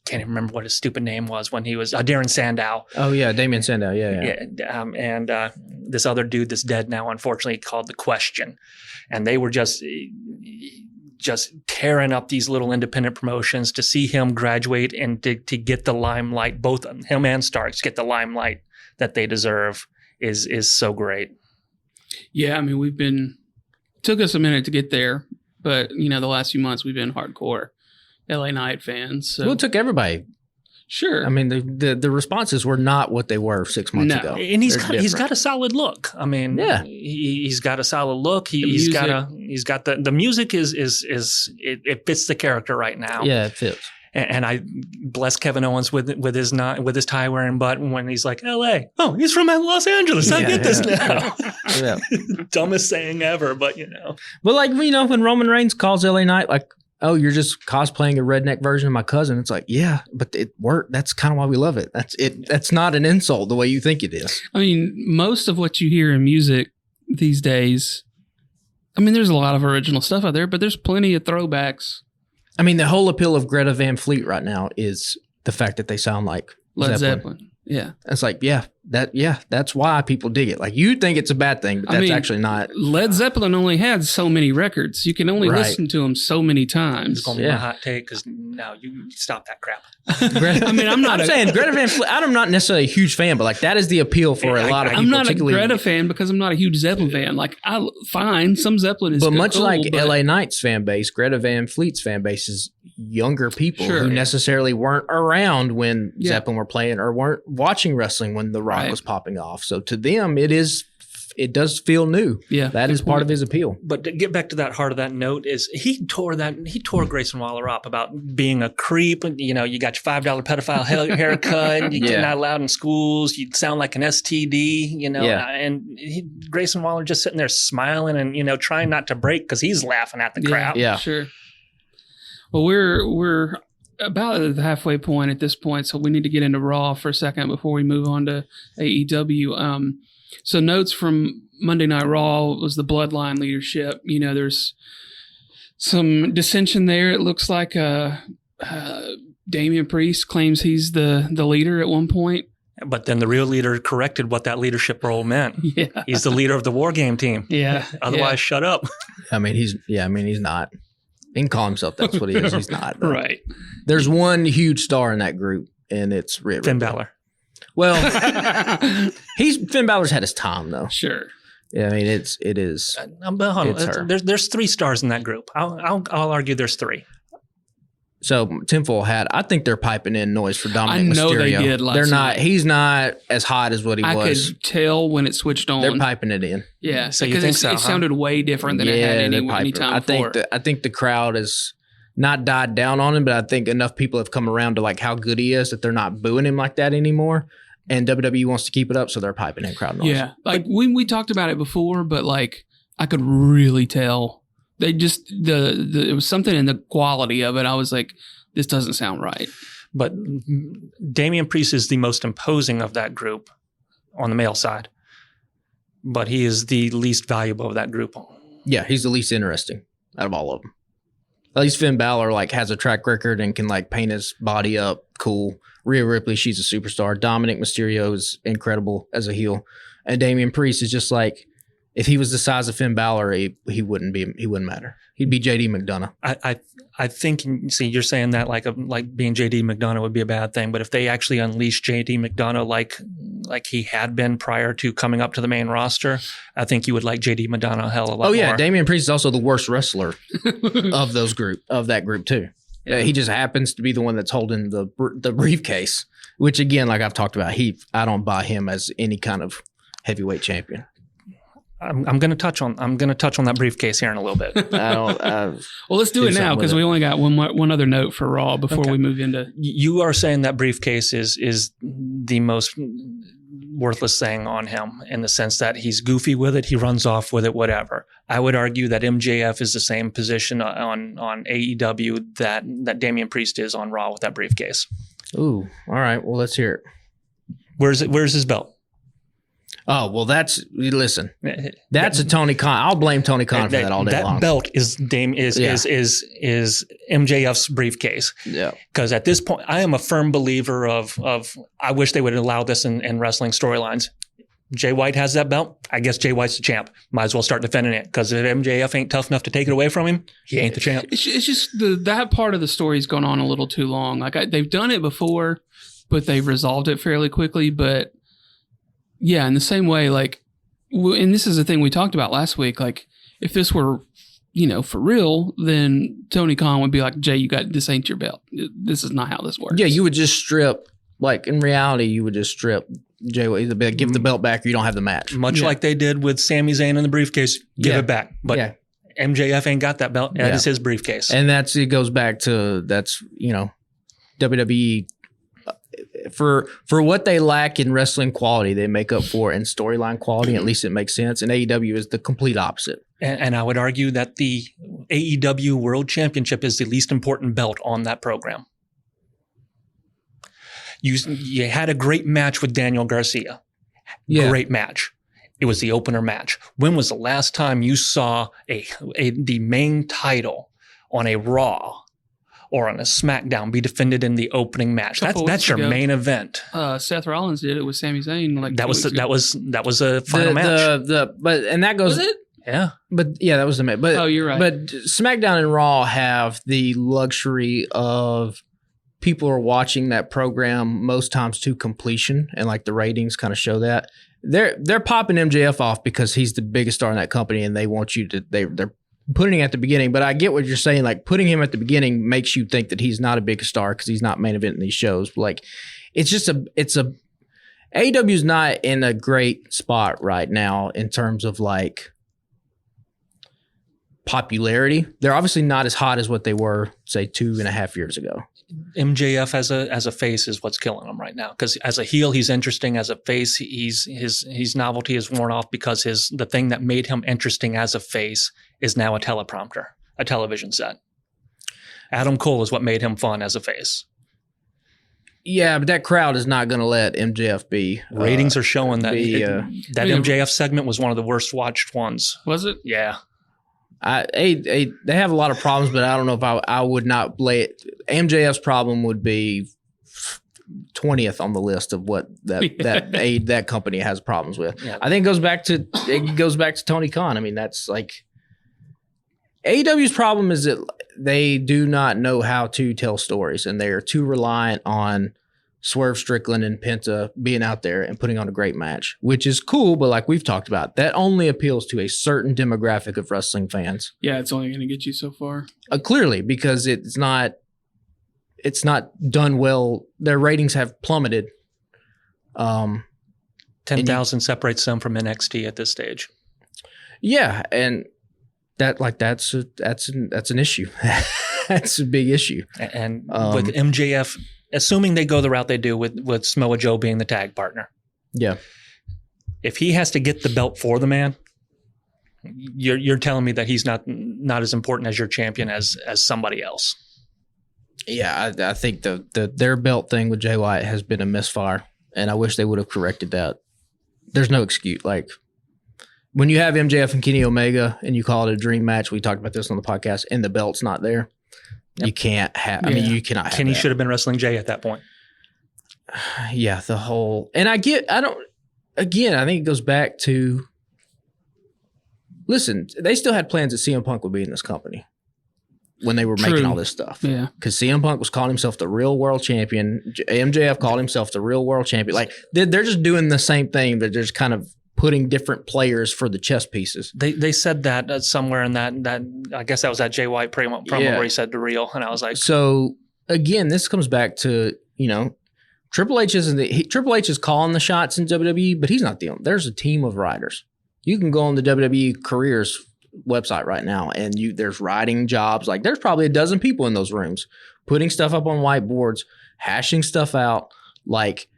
can't even remember what his stupid name was when he was Darren Sandow. Oh yeah, Damien Sandow. Yeah. And this other dude that's dead now, unfortunately, called The Question, and they were just tearing up these little independent promotions. To see him graduate and to get the limelight, both him and Starks get the limelight that they deserve is so great. Yeah, I mean, took us a minute to get there. But, the last few months we've been hardcore LA Knight fans. So. Well, it took everybody. Sure. I mean, the responses were not what they were 6 months ago. And he's got a solid look. I mean, yeah. He's got a solid look. He's got the music it fits the character right now. Yeah, it fits. And I bless Kevin Owens with his tie wearing butt when he's like, LA. Oh, he's from Los Angeles. I get this now. Yeah. Dumbest saying ever, but But like, when Roman Reigns calls LA Knight, like, oh, you're just cosplaying a redneck version of my cousin. It's like, yeah, but it worked. That's kind of why we love it. That's not an insult the way you think it is. I mean, most of what you hear in music these days, I mean, there's a lot of original stuff out there, but there's plenty of throwbacks. I mean, the whole appeal of Greta Van Fleet right now is the fact that they sound like Led Zeppelin. Yeah. It's like, that's why people dig it. Like, you think it's a bad thing, but that's actually not. Led Zeppelin only had so many records. You can only listen to them so many times. It's going to be a hot take because now you stop that crap. I mean, I'm saying Greta Van Fleet, I'm not necessarily a huge fan, but like that is the appeal for a lot of people. I'm not a Greta fan because I'm not a huge Zeppelin fan. Like, some Zeppelin is but much like LA Knight's fan base, Greta Van Fleet's fan base is younger people who necessarily weren't around when Zeppelin were playing or weren't watching wrestling when The Rock was popping off. So to them, it is it does feel new. Yeah, that is part of his appeal. But to get back to that heart of that note is he tore Grayson Waller up about being a creep. You know, you got your $5 pedophile haircut. You're not allowed in schools. You sound like an STD. You know, and Grayson Waller just sitting there smiling and trying not to break because he's laughing at the crowd. Yeah, sure. Well, we're about at the halfway point at this point, so we need to get into Raw for a second before we move on to AEW. So notes from Monday Night Raw was the Bloodline leadership. There's some dissension there. It looks like Damian Priest claims he's the leader at one point. But then the real leader corrected what that leadership role meant. Yeah. He's the leader of the War Game team. Yeah. Otherwise, shut up. He's not. He can call himself that's what he is. He's not. Though. Right. There's one huge star in that group, and it's Finn Balor. Well, Finn Balor's had his time though. Sure. Yeah, it is. But hold on. There's 3 stars in that group. I'll argue there's 3. So Tinfoil Hat, I think they're piping in noise for Dominic Mysterio. I know they did. They're not. He's not as hot as what he was. I could tell when it switched on. They're piping it in. Yeah, so you think it sounded way different than it had any time before. I think the crowd has not died down on him, but I think enough people have come around to like how good he is that they're not booing him like that anymore. And WWE wants to keep it up, so they're piping in crowd noise. Yeah, like we talked about it before, but like I could really tell they just it was something in the quality of it. I was like, this doesn't sound right. But Damian Priest is the most imposing of that group on the male side. But he is the least valuable of that group. Yeah, he's the least interesting out of all of them. At least Finn Balor has a track record and can paint his body up cool. Rhea Ripley, she's a superstar. Dominic Mysterio is incredible as a heel. And Damian Priest is just if he was the size of Finn Balor, he wouldn't matter. He'd be JD McDonough. I think, see, you're saying that like being JD McDonough would be a bad thing, but if they actually unleash JD McDonough like he had been prior to coming up to the main roster, I think you would like JD McDonough a hell of a lot more. Oh yeah, Damian Priest is also the worst wrestler of that group too. Yeah. He just happens to be the one that's holding the briefcase, which again, like I've talked about, I don't buy him as any kind of heavyweight champion. I'm going to touch on that briefcase here in a little bit. Well, let's do it now because we only got one other note for Raw before we move into. You are saying that briefcase is the most worthless thing on him in the sense that he's goofy with it, he runs off with it, whatever. I would argue that MJF is the same position on AEW that Damian Priest is on Raw with that briefcase. Ooh, all right. Well, let's hear it. Where's his belt? Oh, well, that's a Tony Khan. I'll blame Tony Khan for that all day long. That belt is MJF's briefcase. Yeah. Because at this point, I am a firm believer of I wish they would allow this in wrestling storylines. Jay White has that belt. I guess Jay White's the champ. Might as well start defending it because if MJF ain't tough enough to take it away from him, he ain't the champ. It's just that part of the story's gone on a little too long. They've done it before, but they've resolved it fairly quickly. But yeah, in the same way, and this is the thing we talked about last week, if this were, for real, then Tony Khan would be like, Jay, this ain't your belt. This is not how this works. Yeah, you would just strip, in reality, you would just strip Jay, give the belt back or you don't have the match. Much like they did with Sami Zayn in the briefcase, give it back. But MJF ain't got that belt. That is his briefcase. And it goes back to, WWE, for what they lack in wrestling quality, they make up for in storyline quality. At least it makes sense. And AEW is the complete opposite. And I would argue that the AEW World Championship is the least important belt on that program. You had a great match with Daniel Garcia. Yeah. Great match. It was the opener match. When was the last time you saw the main title on a Raw or on a SmackDown be defended in the opening match? That's your main event. Seth Rollins did it with Sami Zayn. That was a final match. And that goes. Was it? Yeah. But yeah, that was the match. But you're right. But SmackDown and Raw have the luxury of people are watching that program most times to completion, and the ratings kind of show that. They're popping MJF off because he's the biggest star in that company, and they want you to. They're putting him at the beginning, but I get what you're saying. Putting him at the beginning makes you think that he's not a big star because he's not main event in these shows. It's just AEW is not in a great spot right now in terms of like popularity. They're obviously not as hot as what they were, say, 2.5 years ago. MJF as a face is what's killing him right now. Because as a heel, he's interesting. As a face, his novelty is worn off because the thing that made him interesting as a face is now a teleprompter, a television set. Adam Cole is what made him fun as a face. Yeah, but that crowd is not going to let MJF be. Ratings are showing that that MJF segment was one of the worst watched ones. Was it? Yeah. They have a lot of problems, but I don't know if I would not lay it. MJF's problem would be 20th on the list of what that company has problems with. Yeah. I think it goes back to Tony Khan. I mean, that's like AEW's problem is that they do not know how to tell stories, and they are too reliant on Swerve Strickland and Penta being out there and putting on a great match, which is cool. But like we've talked about, that only appeals to a certain demographic of wrestling fans. Yeah, it's only going to get you so far. Clearly, because it's not done well. Their ratings have plummeted. 10,000 separates them from NXT at this stage. Yeah, and that's an issue. That's a big issue. And with MJF, assuming they go the route they do with Samoa Joe being the tag partner. Yeah. If he has to get the belt for the man, you're telling me that he's not as important as your champion as somebody else. Yeah, I think their belt thing with Jay White has been a misfire, and I wish they would have corrected that. There's no excuse. Like, when you have MJF and Kenny Omega and you call it a dream match, we talked about this on the podcast, and the belt's not there, you can't have. I mean, you cannot have. Kenny that. should have been wrestling Jay at that point. Yeah, the whole, and I think it goes back to. Listen, they still had plans that CM Punk would be in this company when they were making all this stuff. Yeah, because CM Punk was calling himself the real world champion. MJF called himself the real world champion. Like they're just doing the same thing. They're just kind of putting different players for the chess pieces. They said that somewhere in that I guess that was that Jay White promo where he said the real, and I was like, so again, this comes back to Triple H Triple H is calling the shots in WWE, but he's not the only. There's a team of writers. You can go on the WWE careers website right now, and there's writing jobs. Like there's probably a dozen people in those rooms putting stuff up on whiteboards, hashing stuff out. Like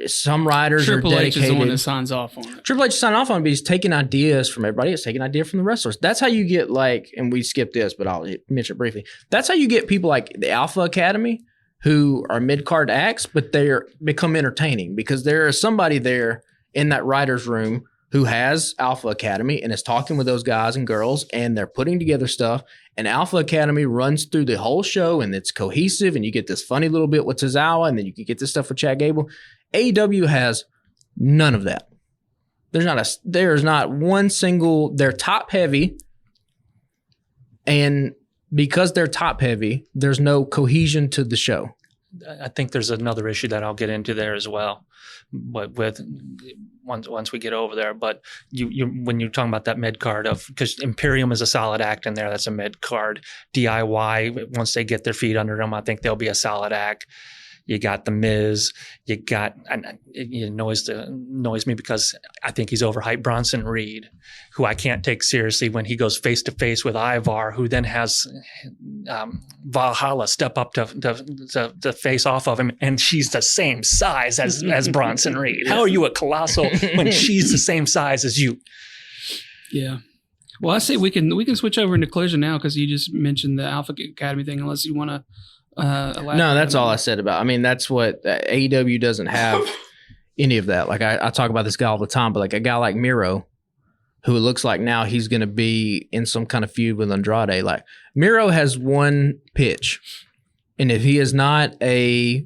some writers Triple are dedicated. H is the one that signs off on it. Triple H signing off on it, but he's taking ideas from everybody. He's taking ideas from the wrestlers. That's how you get and we skipped this, but I'll mention it briefly. That's how you get people like the Alpha Academy who are mid-card acts, but they become entertaining because there is somebody there in that writer's room who has Alpha Academy and is talking with those guys and girls, and they're putting together stuff. And Alpha Academy runs through the whole show, and it's cohesive, and you get this funny little bit with Tozawa, and then you can get this stuff with Chad Gable. AEW has none of that. There's not one single. They're top heavy, and because they're top heavy, there's no cohesion to the show. I think there's another issue that I'll get into there as well, but once we get over there. But you when you're talking about that mid card because Imperium is a solid act in there, that's a mid card. DIY, once they get their feet under them, I think they'll be a solid act. You got The Miz. You got, and it annoys me because I think he's overhyped, Bronson Reed, who I can't take seriously when he goes face to face with Ivar, who then has Valhalla step up to face off of him, and she's the same size as Bronson Reed. How are you a colossal when she's the same size as you? Yeah. Well, I say we can switch over into Collision now because you just mentioned the Alpha Academy thing. Unless you want to. No, that's all I said about. I mean, that's what AEW doesn't have any of that. Like I talk about this guy all the time, but like a guy like Miro, who it looks like now he's going to be in some kind of feud with Andrade. Like Miro has one pitch, and if he is not a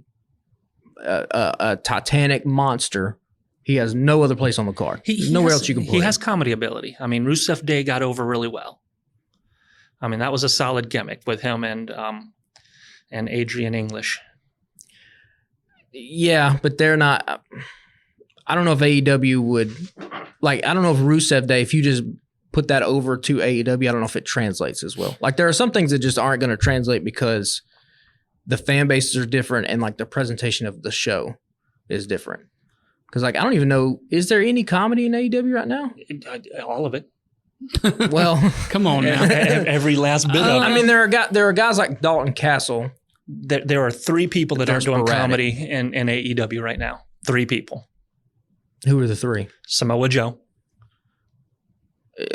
Titanic monster, he has no other place on the card. Nowhere else you can put him. He has comedy ability. I mean, Rusev Day got over really well. I mean, that was a solid gimmick with him and Adrian English. Yeah, but they're not. I don't know if AEW would I don't know if Rusev Day, if you just put that over to AEW, I don't know if it translates as well. Like there are some things that just aren't going to translate because the fan bases are different and like the presentation of the show is different. Because like I don't even know, is there any comedy in AEW right now? All of it. Well, Come on now. Every last bit of it. I mean, there are guys like Dalton Castle. There are 3 people that They're are doing sporadic. comedy in AEW right now. 3 people. Who are the 3? Samoa Joe.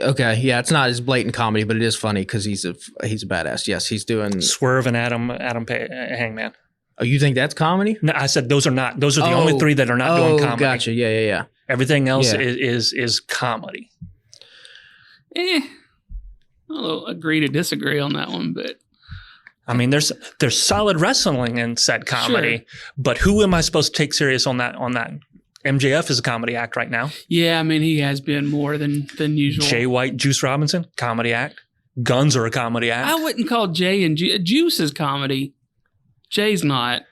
Okay, yeah, it's not as blatant comedy, but it is funny because he's a badass. Yes, he's doing. Swerve and Hangman. Oh, you think that's comedy? No, I said those are not. Those are the only 3 that are not doing comedy. Gotcha. Yeah. Everything else Yeah. is comedy. I'll agree to disagree on that one, but I mean, there's solid wrestling in said comedy, Sure. but who am I supposed to take serious on that? MJF is a comedy act right now. yeah, I mean, he has been more than usual. Jay White, Juice Robinson, comedy act. Guns are a comedy act. I wouldn't call Jay and Juice is comedy. Jay's not.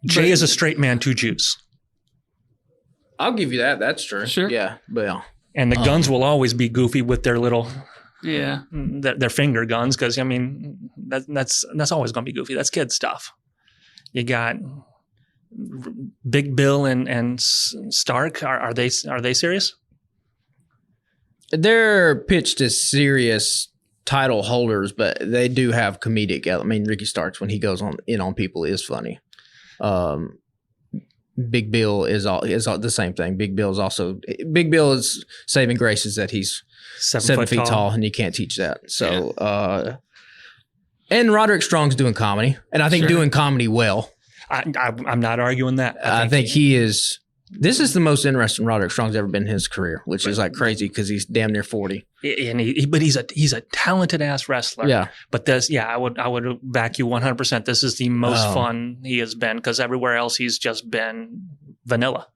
Jay is a straight man to Juice. I'll give you that. That's true. Sure. Yeah, but yeah. And the Guns will always be goofy with their little, Yeah. their finger guns. Because I mean, that's always going to be goofy. That's kid stuff. You got Big Bill and Stark. Are they serious? They're pitched as serious title holders, but they do have comedic. I mean, Ricky Starks when he goes on people is funny. Big Bill is the same thing. Big Bill is saving grace is that he's 7 feet tall and you can't teach that. So, and Roderick Strong's doing comedy, and I think Sure. doing comedy well. I'm not arguing that. I think he is. This is the most interesting Roderick Strong's ever been in his career, which is like crazy because he's damn near 40. And but he's a talented ass wrestler. Yeah. But I would back you 100%. This is the most fun he has been because everywhere else he's just been vanilla.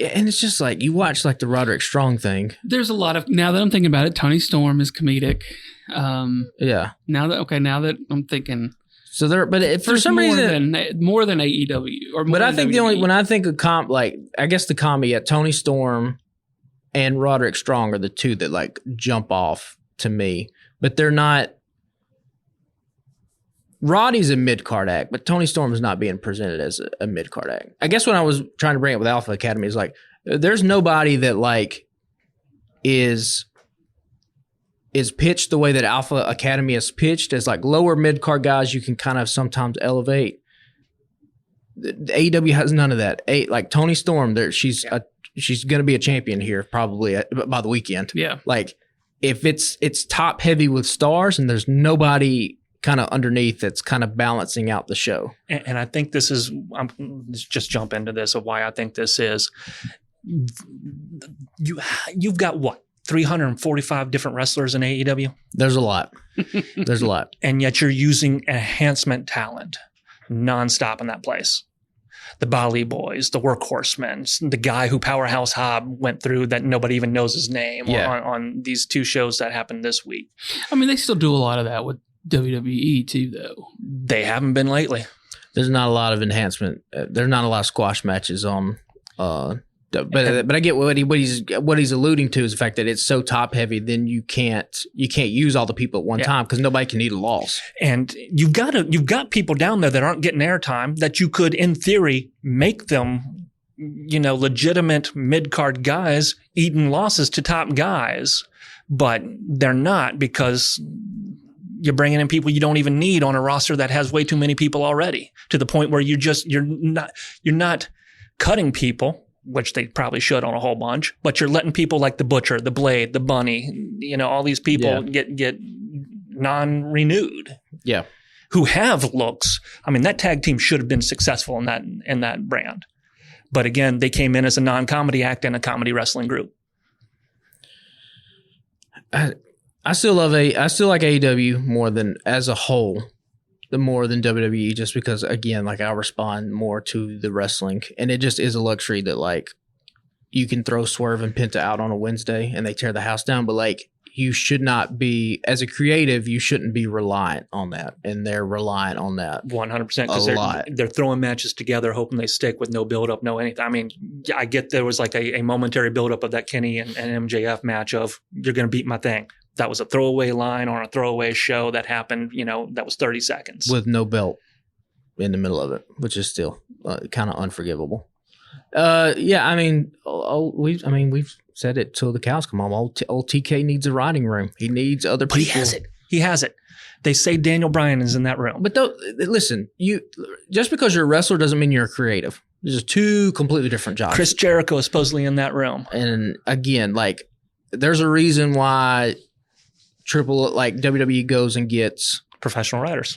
And it's just like you watch like the Roderick Strong thing. There's a lot of, now that I'm thinking about it, Tony Storm is comedic. Yeah. Now that I'm thinking, So there, but for there's some more reason, more than AEW or more but I than think WWE. when I think of I guess the comedy at Tony Storm and Roderick Strong are the 2 that like jump off to me, but they're not. Roddy's a mid-card act, but Tony Storm is not being presented as a mid-card act. I guess when I was trying to bring it with Alpha Academy is like, there's nobody that like is pitched the way that Alpha Academy is pitched as like lower mid-card guys you can kind of sometimes elevate. The AEW has none of that. Like Tony Storm, she's going to be a champion here probably by the weekend. Yeah. Like if it's top heavy with stars and there's nobody kind of underneath that's kind of balancing out the show. And I think this is, let's just jump into this of why I think this is. You've got what? 345 different wrestlers in AEW? There's a lot. There's a lot. And yet you're using enhancement talent nonstop in that place. The Bali Boys, the Workhorsemen, the guy who Powerhouse Hobb went through that nobody even knows his name on these 2 shows that happened this week. I mean, they still do a lot of that with WWE too, though. They haven't been lately. There's not a lot of enhancement. There's not a lot of squash matches on. But I get what he's alluding to is the fact that it's so top heavy. Then you can't use all the people at one time because nobody can eat a loss. And you've got people down there that aren't getting airtime that you could, in theory, make them, legitimate mid card guys eating losses to top guys, but they're not because you're bringing in people you don't even need on a roster that has way too many people already to the point where you're not cutting people, which they probably should on a whole bunch, but you're letting people like the Butcher, the Blade, the Bunny, all these people get non-renewed. Yeah. Who have looks. I mean, that tag team should have been successful in that brand. But again, they came in as a non-comedy act and a comedy wrestling group. I still like AEW more than as a whole, more than WWE, just because again, like I respond more to the wrestling, and it just is a luxury that like you can throw Swerve and Penta out on a Wednesday and they tear the house down, but like you should not be, as a creative, you shouldn't be reliant on that, and they're reliant on that 100% because they're throwing matches together, hoping they stick with no build up, no anything. I mean, I get there was like a momentary build up of that Kenny and MJF match of you're going to beat my thing. That was a throwaway line on a throwaway show that happened, that was 30 seconds. with no belt in the middle of it, which is still kind of unforgivable. Yeah, I mean, we've said it till the cows come home. Old TK needs a writing room. He needs other But people. He has it. They say Daniel Bryan is in that room. But listen, just because you're a wrestler doesn't mean you're a creative. These are two completely different jobs. Chris Jericho is supposedly in that room. And again, like, there's a reason why WWE goes and gets Professional writers.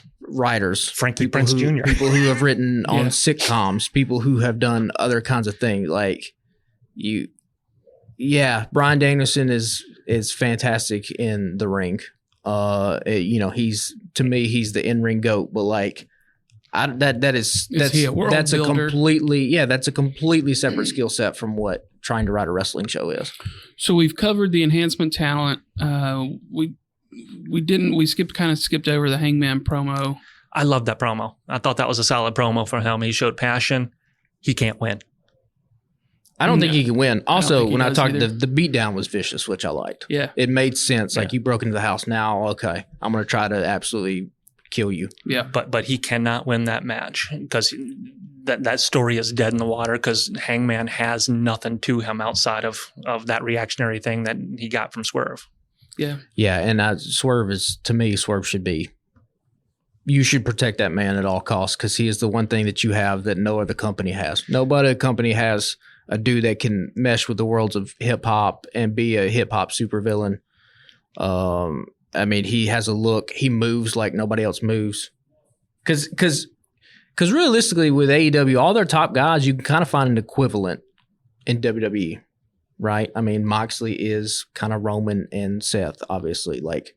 Frankie people Prinze Jr. People who have written on sitcoms, people who have done other kinds of things. Like Bryan Danielson is fantastic in the ring. He's the in-ring GOAT, but like that's a completely separate skill set from what trying to write a wrestling show is. So we've covered the enhancement talent. We skipped over the Hangman promo. I love that promo. I thought that was a solid promo for him. He showed passion. He can't win. I don't think he can win. Also, when I talked, either. the beatdown was vicious, which I liked. Yeah. It made sense. Like, Yeah. you broke into the house. Now, okay, I'm going to try to absolutely kill you. Yeah. But he cannot win that match because that story is dead in the water because Hangman has nothing to him outside of that reactionary thing that he got from Swerve. Yeah. Yeah, and Swerve should be. You should protect that man at all costs because he is the one thing that you have that no other company has. No other company has a dude that can mesh with the worlds of hip hop and be a hip hop supervillain. I mean, he has a look. He moves like nobody else moves. Because realistically, with AEW, all their top guys, you can kind of find an equivalent in WWE, right? I mean, Moxley is kind of Roman and Seth, obviously. Like,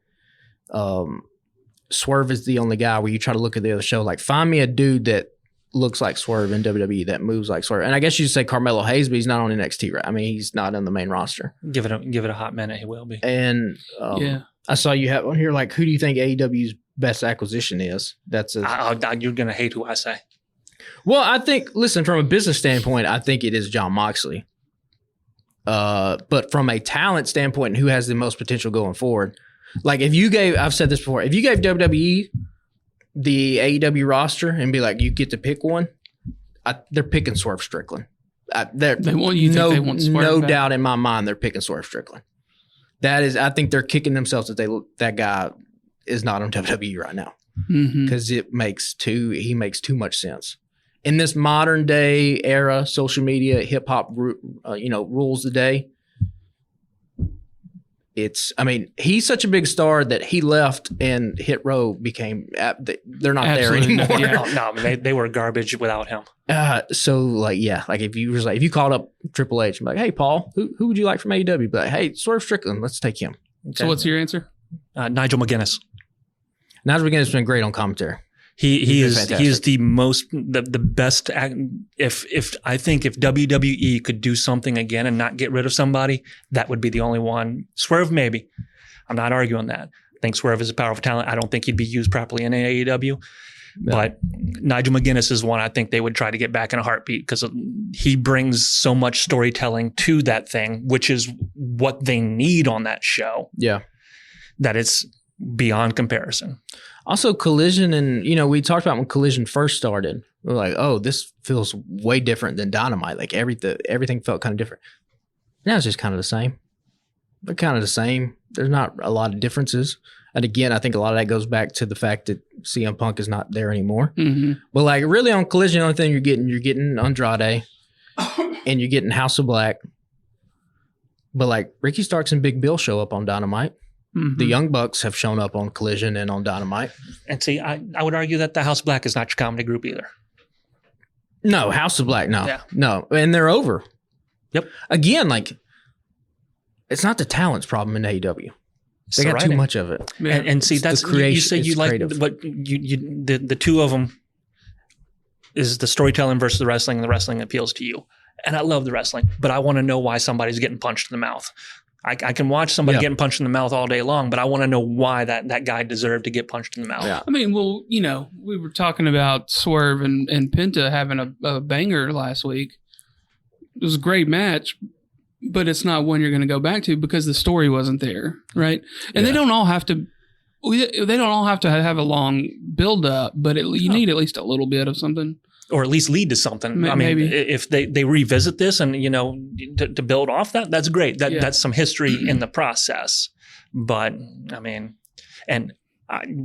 Swerve is the only guy where you try to look at the other show. Like, find me a dude that looks like Swerve in WWE that moves like Swerve. And I guess you'd say Carmelo Hayes, but he's not on NXT, right? I mean, he's not on the main roster. Give it a hot minute. He will be. And I saw you have on here, like, who do you think AEW's best acquisition is? You're going to hate who I say. Well, I think, listen, from a business standpoint, I think it is Jon Moxley. But from a talent standpoint, who has the most potential going forward? Like, I've said this before, if you gave WWE the AEW roster and be like, you get to pick one, they're picking Swerve Strickland. They want Swerve no back? Doubt in my mind, they're picking Swerve Strickland. I think they're kicking themselves that guy is not on WWE right now because he makes too much sense. In this modern day era, social media, hip hop, rules the day. He's such a big star that he left and Hit Row became, they're not Absolutely there anymore. not, yeah. No, they were garbage without him. If you called up Triple H and be like, hey, Paul, who would you like from AEW? Be like, hey, Swerve Strickland, let's take him. Okay. So what's your answer? Nigel McGuinness. Nigel McGuinness has been great on commentary. He is the best. If I think if WWE could do something again and not get rid of somebody, that would be the only one. Swerve, maybe. I'm not arguing that. I think Swerve is a powerful talent. I don't think he'd be used properly in AEW. No. But Nigel McGuinness is one I think they would try to get back in a heartbeat because he brings so much storytelling to that thing, which is what they need on that show. Yeah. That it's beyond comparison. Also, Collision, and we talked about when Collision first started. We were like, "Oh, this feels way different than Dynamite. Like everything felt kind of different." Now it's just kind of the same. They're kind of the same. There's not a lot of differences. And again, I think a lot of that goes back to the fact that CM Punk is not there anymore. Mm-hmm. But like, really, on Collision, the only thing you're getting Andrade, and you're getting House of Black. But like, Ricky Starks and Big Bill show up on Dynamite. Mm-hmm. The Young Bucks have shown up on Collision and on Dynamite. And see, I would argue that the House of Black is not your comedy group either. No, House of Black, no. Yeah. No, and they're over. Yep. Again, like, it's not the talent's problem in AEW. They got too much of it. Yeah. And see, that's the creation. You say you like what the two of them is the storytelling versus the wrestling, and the wrestling appeals to you. And I love the wrestling, but I want to know why somebody's getting punched in the mouth. I can watch somebody getting punched in the mouth all day long, but I want to know why that guy deserved to get punched in the mouth. Yeah. I mean, well, we were talking about Swerve and Penta having a banger last week. It was a great match, but it's not one you're going to go back to because the story wasn't there, right? And they don't all have to have a long build up, but you need at least a little bit of something. or at least lead to something. Maybe. If they revisit this and, to build off that, that's great. That's some history in the process. But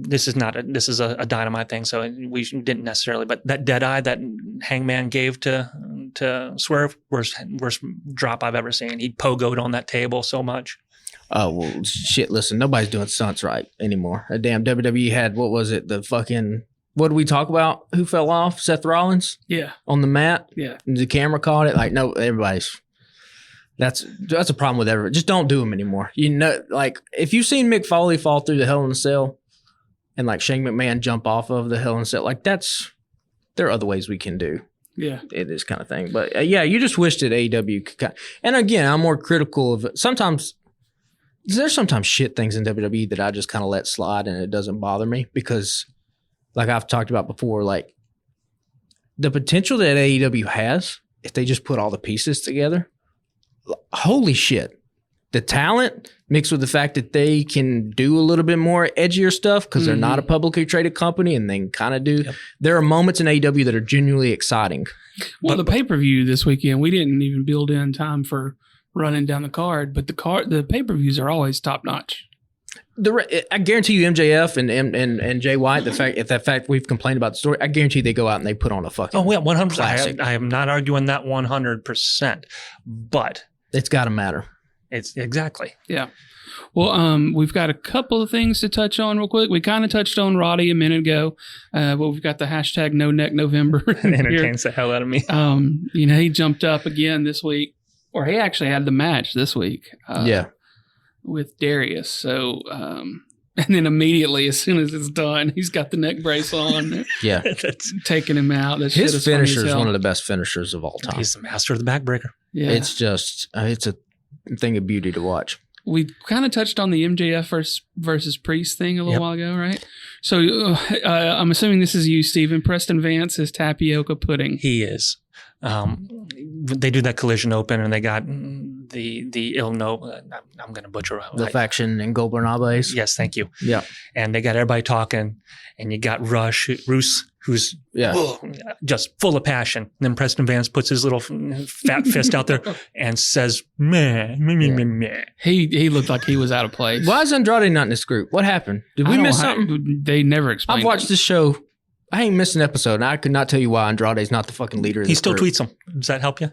this is a Dynamite thing, so we didn't necessarily. But that dead eye that Hangman gave to Swerve, worst drop I've ever seen. He pogoed on that table so much. Oh, well, shit, listen, nobody's doing stunts right anymore. A damn WWE had, what was it, what did we talk about? Who fell off? Seth Rollins? Yeah. On the mat? Yeah. And the camera caught it? Like, no, everybody's... That's a problem with everyone. Just don't do them anymore. If you've seen Mick Foley fall through the Hell in a Cell and, like, Shane McMahon jump off of the Hell in a Cell, like, there are other ways we can do this kind of thing. But, you just wish that AEW could... And, again, I'm more critical of it. There's sometimes shit things in WWE that I just kind of let slide and it doesn't bother me because, like I've talked about before, like the potential that AEW has, if they just put all the pieces together, holy shit. The talent mixed with the fact that they can do a little bit more edgier stuff because they're not a publicly traded company and they can kind of do. Yep. There are moments in AEW that are genuinely exciting. Well, the pay-per-view this weekend, we didn't even build in time for running down the card, but the pay-per-views are always top-notch. I guarantee you MJF and Jay White, the fact we've complained about the story, I guarantee they go out and they put on a fucking 100%. classic. I am not arguing that 100%, but it's got to matter. It's exactly. Yeah. Well, we've got a couple of things to touch on real quick. We kind of touched on Roddy a minute ago, but we've got the hashtag No Neck November. It entertains the hell out of me. He jumped up again this week, or he actually had the match this week. With Darius. So, and then immediately, as soon as it's done, he's got the neck brace on. Yeah. That's taking him out. His finisher is one of the best finishers of all time. He's the master of the backbreaker. Yeah. It's just, it's a thing of beauty to watch. We kind of touched on the MJF versus Priest thing a little while ago, right? So I'm assuming this is you, Stephen. Preston Vance is tapioca pudding. He is. They do that Collision Open, and they got the Illinois. I'm going to butcher the faction in Goldberg. Yes, thank you. Yeah, and they got everybody talking, and you got Roos, who's just full of passion. And then Preston Vance puts his little fat fist out there and says, "Meh, meh, meh, meh, meh." He looked like he was out of place. Why is Andrade not in this group? What happened? Did we miss something? They never explained. I've watched this show. I ain't missed an episode, and I could not tell you why Andrade's not the fucking leader of this He still group. tweets them. Does that help you?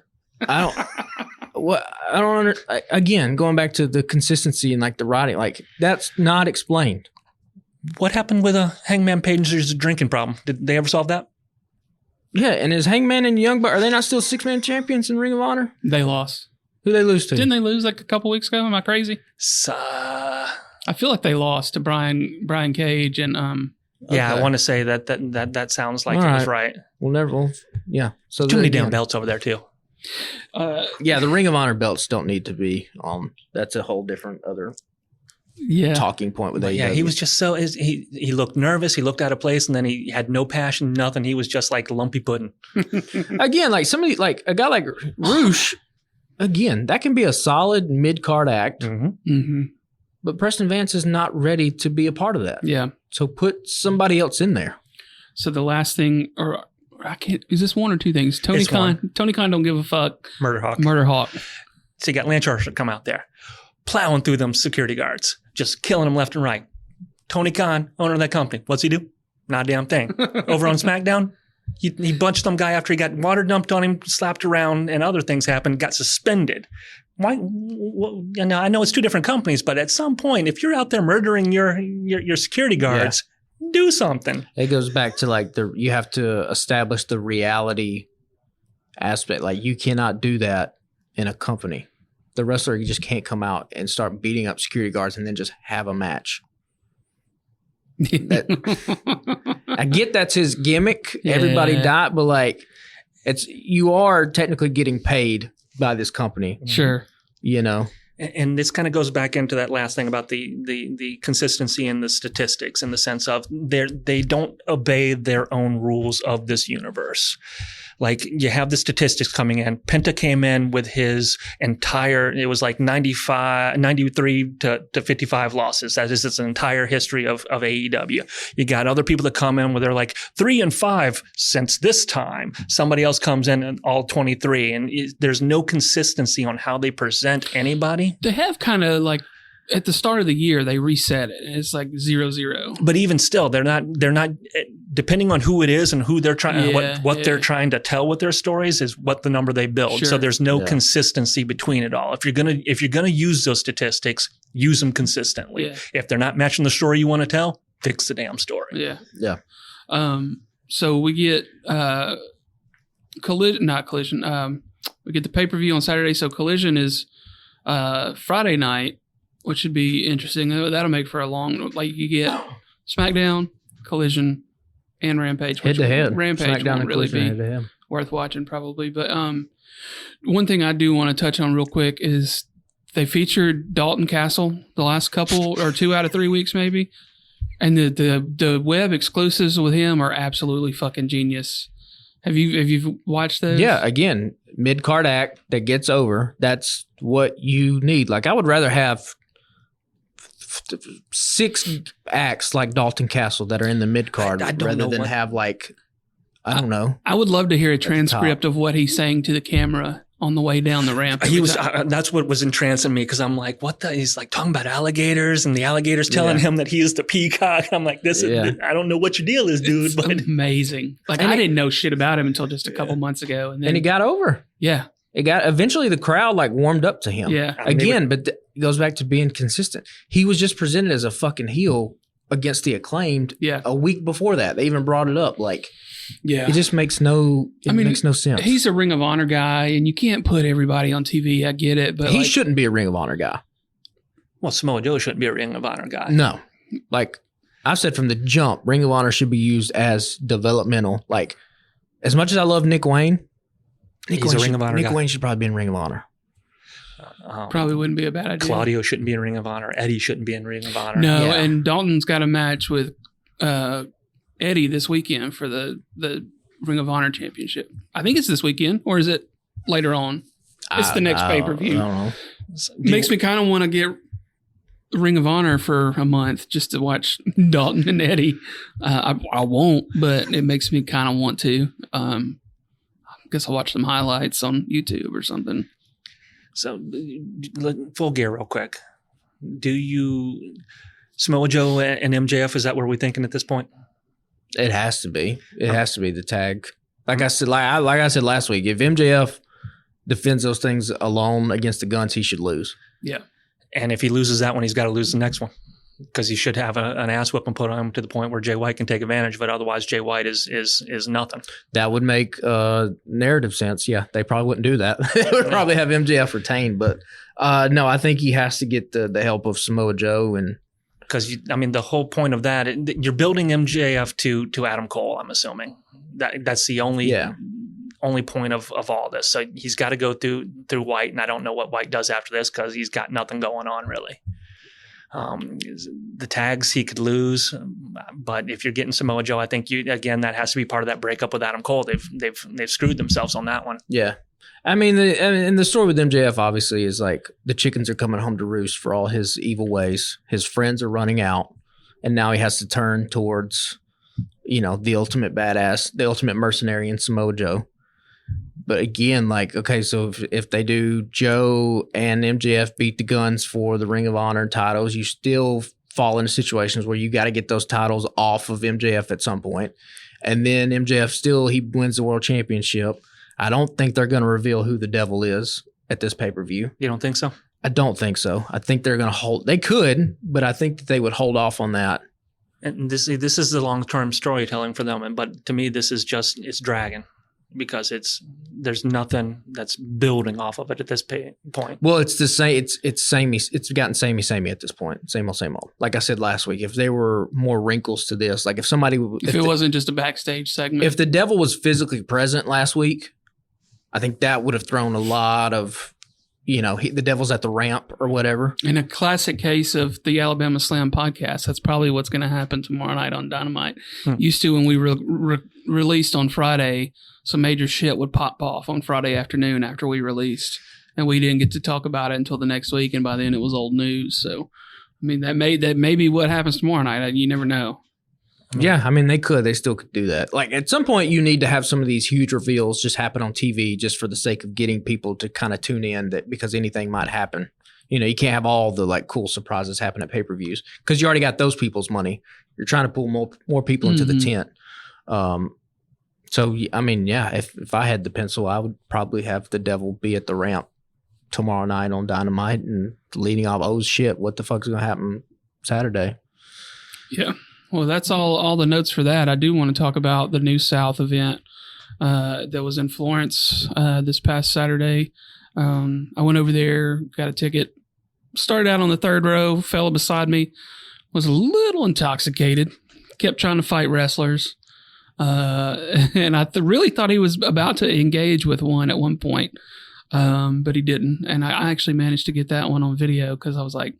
Again, going back to the consistency and like the writing, like that's not explained. What happened with Hangman Page's drinking problem? Did they ever solve that? Yeah, and is Hangman and Young Bucks, are they not still 6-man champions in Ring of Honor? They lost. Who they lose to? Didn't they lose like a couple weeks ago? Am I crazy? I feel like they lost to Brian Cage and Yeah, okay. I want to say that sounds like it was right. Yeah. So too many damn belts over there too. The Ring of Honor belts don't need to be on. That's a whole different other talking point with AEW. Yeah, he was just he looked nervous. He looked out of place, and then he had no passion, nothing. He was just like lumpy pudding. Again, like somebody like a guy like Roosh. Again, that can be a solid mid-card act. Mm-hmm. Mm-hmm. But Preston Vance is not ready to be a part of that. Yeah. So put somebody else in there. So the last thing, or I can't, is this one or two things? Tony Khan don't give a fuck. Murder Hawk. So you got Lance Archer come out there, plowing through them security guards, just killing them left and right. Tony Khan, owner of that company, what's he do? Not a damn thing. Over on SmackDown, he bunched some guy after he got water dumped on him, slapped around, and other things happened, got suspended. Why? I know it's two different companies, but at some point, if you're out there murdering your security guards, do something. It goes back to like you have to establish the reality aspect. Like you cannot do that in a company. The wrestler just can't come out and start beating up security guards and then just have a match. I get that's his gimmick. Yeah. Everybody died, but like you are technically getting paid by this company. Sure. You know. And this kind of goes back into that last thing about the consistency in the statistics in the sense of they don't obey their own rules of this universe. like you have the statistics coming in. Penta came in with his entire, it was like 93 to 55 losses. That is his entire history of AEW. You got other people that come in where they're like 3-5 since this time. Somebody else comes in and all 23, and there's no consistency on how they present anybody. They have kind of like, at the start of the year, they reset it. It's like 0-0. But even still, they're not, depending on who it is and who they're trying, what they're trying to tell with their stories is what the number they build. Sure. So there's no consistency between it all. If you're gonna use those statistics, use them consistently. Yeah. If they're not matching the story you want to tell, fix the damn story. Yeah. So we get Collision. We get the pay-per-view on Saturday. So Collision is Friday night, which should be interesting. That'll make for a long, like you get SmackDown, Collision, and Rampage. Head to head. Rampage SmackDown won't really be head-to-head. worth watching probably. But one thing I do want to touch on real quick is they featured Dalton Castle the last couple or 2 out of 3 weeks maybe. And the web exclusives with him are absolutely fucking genius. Have you watched those? Yeah, again, mid-card act that gets over. That's what you need. Like, I would rather have 6 acts like Dalton Castle that are in the mid-card rather than have like, I don't know. I would love to hear a transcript of what he's saying to the camera on the way down the ramp. He was. That's what was entrancing me because I'm like, what the? He's like talking about alligators, and the alligators telling him that he is the peacock. I'm like, this. I don't know what your deal is, dude. It's but amazing. Like I didn't know shit about him until just a couple months ago, and he got over. Yeah, it got eventually the crowd like warmed up to him. Yeah, again, but it goes back to being consistent. He was just presented as a fucking heel against the Acclaimed. Yeah, a week before that, they even brought it up. Like, yeah, it just makes no. Makes no sense. He's a Ring of Honor guy, and you can't put everybody on TV. I get it, but he shouldn't be a Ring of Honor guy. Well, Samoa Joe shouldn't be a Ring of Honor guy. No, like I've said from the jump, Ring of Honor should be used as developmental. Like, as much as I love Nick Wayne, he's a Ring of Honor guy. Nick Wayne should probably be in Ring of Honor. Probably wouldn't be a bad idea. Claudio shouldn't be in Ring of Honor. Eddie shouldn't be in Ring of Honor. No, and Dalton's got a match with Eddie this weekend for the Ring of Honor Championship. I think it's this weekend, or is it later on? It's the next pay-per-view. I don't know. Makes me kind of want to get Ring of Honor for a month just to watch Dalton and Eddie. I won't, but it makes me kind of want to. I guess I'll watch some highlights on YouTube or something. So, full gear real quick. Samoa Joe and MJF, is that where we're thinking at this point? It has to be. It has to be the tag. Like I said last week, if MJF defends those things alone against the Guns, he should lose. Yeah. And if he loses that one, he's got to lose the next one because he should have an ass whipping put on him to the point where Jay White can take advantage of it. Otherwise, Jay White is nothing. That would make narrative sense. Yeah, they probably wouldn't do that. They would probably have MJF retained. But no, I think he has to get the help of Samoa Joe. And because, the whole point of that, you're building MJF to Adam Cole, I'm assuming. That's the only point of all this. So he's got to go through White, and I don't know what White does after this because he's got nothing going on really. The tags he could lose, but if you're getting Samoa Joe, I think that has to be part of that breakup with Adam Cole. They've screwed themselves on that one. Yeah, the story with MJF obviously is like the chickens are coming home to roost for all his evil ways. His friends are running out, and now he has to turn towards, the ultimate badass, the ultimate mercenary in Samoa Joe. But again, like, okay, so if they do Joe and MJF beat the Guns for the Ring of Honor titles, you still fall into situations where you got to get those titles off of MJF at some point. And then MJF he wins the world championship. I don't think they're going to reveal who the devil is at this pay-per-view. You don't think so? I don't think so. I think they're going to hold. They could, but I think that they would hold off on that. And this is the long-term storytelling for them. But to me, this is it's dragging. Because there's nothing that's building off of it at this point. Well, it's the same. It's samey. It's gotten samey at this point. Same old. Like I said last week, if there were more wrinkles to this, like if it wasn't just a backstage segment, if the devil was physically present last week, I think that would have thrown a lot of, the devil's at the ramp or whatever. In a classic case of the Alabama Slam podcast, that's probably what's going to happen tomorrow night on Dynamite. Used to, when we released on Friday, some major shit would pop off on Friday afternoon after we released, and we didn't get to talk about it until the next week, and by then it was old news. So, I mean, that may be what happens tomorrow night. You never know. Yeah, I mean, they still could do that. Like, at some point, you need to have some of these huge reveals just happen on TV just for the sake of getting people to kind of tune in, that because anything might happen. You can't have all the like cool surprises happen at pay-per-views because you already got those people's money. You're trying to pull more people into the tent. So, I mean, yeah, if I had the pencil, I would probably have the devil be at the ramp tomorrow night on Dynamite and leading off, oh shit, what the fuck's going to happen Saturday? Yeah. Well, that's all the notes for that. I do want to talk about the New South event that was in Florence this past Saturday. I went over there, got a ticket, started out on the third row, fella beside me was a little intoxicated, kept trying to fight wrestlers. And I really thought he was about to engage with one at one point, but he didn't. And I actually managed to get that one on video because I was like,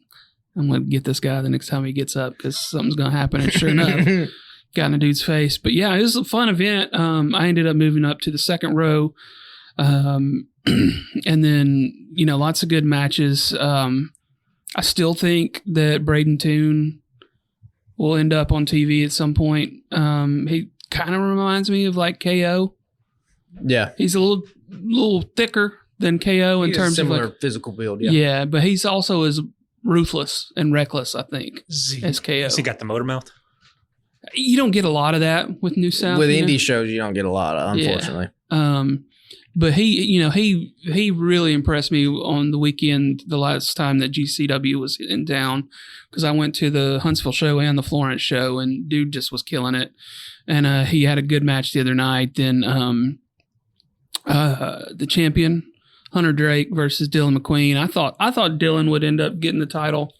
I'm going to get this guy the next time he gets up because something's going to happen. And sure enough, got in a dude's face. But yeah, it was a fun event. I ended up moving up to the second row. And then, lots of good matches. I still think that Braden Toon will end up on TV at some point. He kind of reminds me of like KO. Yeah. He's a little thicker than KO in terms of similar physical build. Yeah. Yeah, but he's also as ruthless and reckless, I think, as KO. Has he got the motor mouth? You don't get a lot of that with New South. With indie shows, you don't get a lot of, unfortunately. Yeah. But he really impressed me on the weekend, the last time that GCW was in town, because I went to the Huntsville show and the Florence show, and dude just was killing it. And he had a good match the other night. Then the champion, Hunter Drake versus Dylan McQueen. I thought Dylan would end up getting the title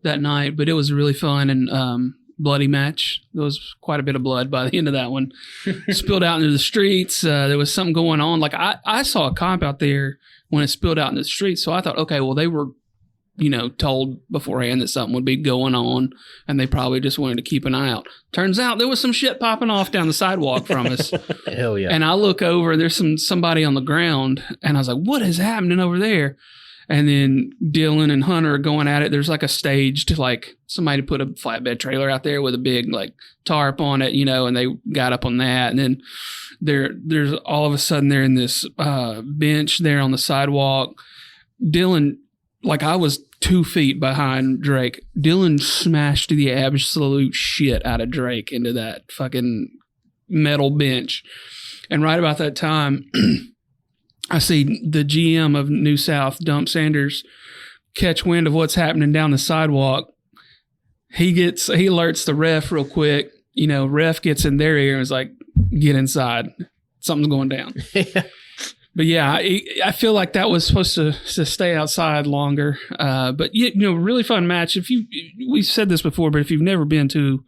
that night, but it was really fun and bloody match. There was quite a bit of blood by the end of that one. Spilled out into the streets. There was something going on. Like I saw a cop out there when it spilled out into the streets. So I thought, okay, well, they were, told beforehand that something would be going on, and they probably just wanted to keep an eye out. Turns out there was some shit popping off down the sidewalk from us. Hell yeah. And I look over, and there's somebody on the ground, and I was like, what is happening over there? And then Dylan and Hunter are going at it. There's like a staged, like somebody put a flatbed trailer out there with a big like tarp on it, and they got up on that. And then there's all of a sudden they're in this bench there on the sidewalk. Dylan, like I was 2 feet behind Drake. Dylan smashed the absolute shit out of Drake into that fucking metal bench. And right about that time, I see the GM of New South, Dump Sanders, catch wind of what's happening down the sidewalk. He alerts the ref real quick. Ref gets in their ear and is like, get inside. Something's going down. But yeah, I feel like that was supposed to stay outside longer. But really fun match. We've said this before, but if you've never been to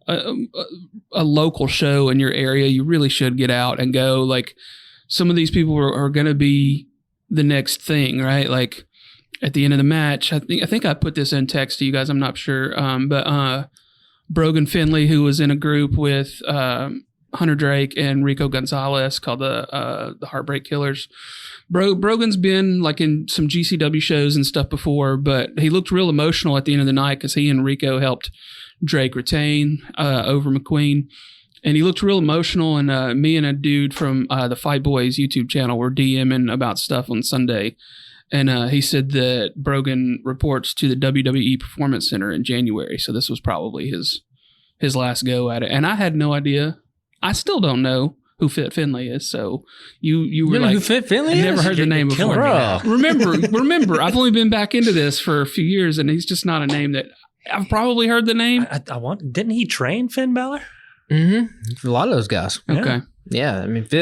a local show in your area, you really should get out and go. Like, some of these people are going to be the next thing, right? Like at the end of the match, I think I put this in text to you guys. I'm not sure. But Brogan Finley, who was in a group with Hunter Drake and Rico Gonzalez called the Heartbreak Killers. Brogan's been like in some GCW shows and stuff before, but he looked real emotional at the end of the night because he and Rico helped Drake retain over McQueen. And he looked real emotional, and me and a dude from the Fight Boys YouTube channel were DMing about stuff on Sunday. And he said that Brogan reports to the WWE Performance Center in January, so this was probably his last go at it. And I had no idea. I still don't know who Fit Finley is, so you were like, who Fit Finley is? I never heard the name before. Remember, I've only been back into this for a few years, and he's just not a name that I've probably heard the name. Didn't he train Finn Balor? Mm-hmm. A lot of those guys. Okay. Yeah. I mean, he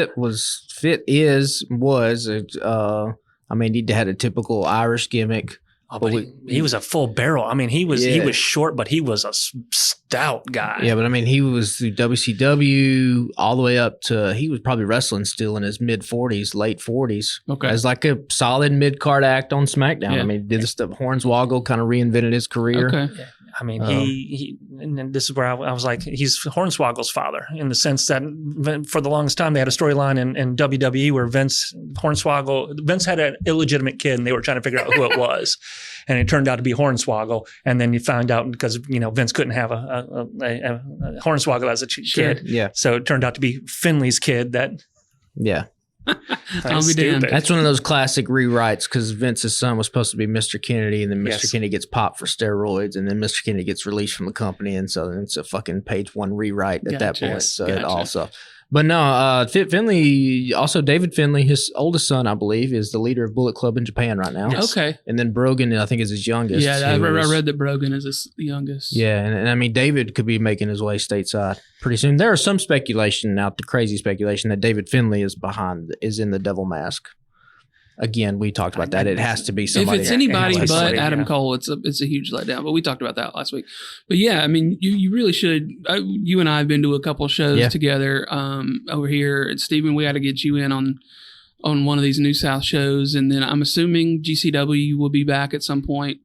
had a typical Irish gimmick. Oh, but he was a full barrel. I mean, he was short, but he was a stout guy. Yeah, but I mean, he was through WCW all the way up to, he was probably wrestling still in his mid-40s, late 40s. Okay. As like a solid mid-card act on SmackDown. Yeah. I mean, did the stuff. Hornswoggle kind of reinvented his career. Okay. Yeah. I mean, and this is where I was like, he's Hornswoggle's father, in the sense that for the longest time they had a storyline in WWE where Vince had an illegitimate kid and they were trying to figure out who it was. And it turned out to be Hornswoggle. And then you found out because, Vince couldn't have a Hornswoggle as a kid. Yeah. So it turned out to be Finley's kid that. Yeah. I'll be damned. That's one of those classic rewrites because Vince's son was supposed to be Mr. Kennedy, and then Mr. Yes. Kennedy gets popped for steroids, and then Mr. Kennedy gets released from the company, and so it's a fucking page one rewrite at that point. So it also, but no, Finley, also David Finley, his oldest son, I believe, is the leader of Bullet Club in Japan right now. Yes. Okay. And then Brogan, I think, is his youngest. Yeah, I read that Brogan is his youngest. Yeah, and I mean, David could be making his way stateside pretty soon. There is some speculation out, the crazy speculation that David Finley is in the Devil Mask. Again, we talked about that. It has to be somebody. If it's anybody but somebody, Adam Cole, it's a huge letdown. But we talked about that last week. But yeah, I mean, you really should. You and I have been to a couple of shows together over here. And Stephen, we got to get you in on one of these New South shows, and then I'm assuming GCW will be back at some point.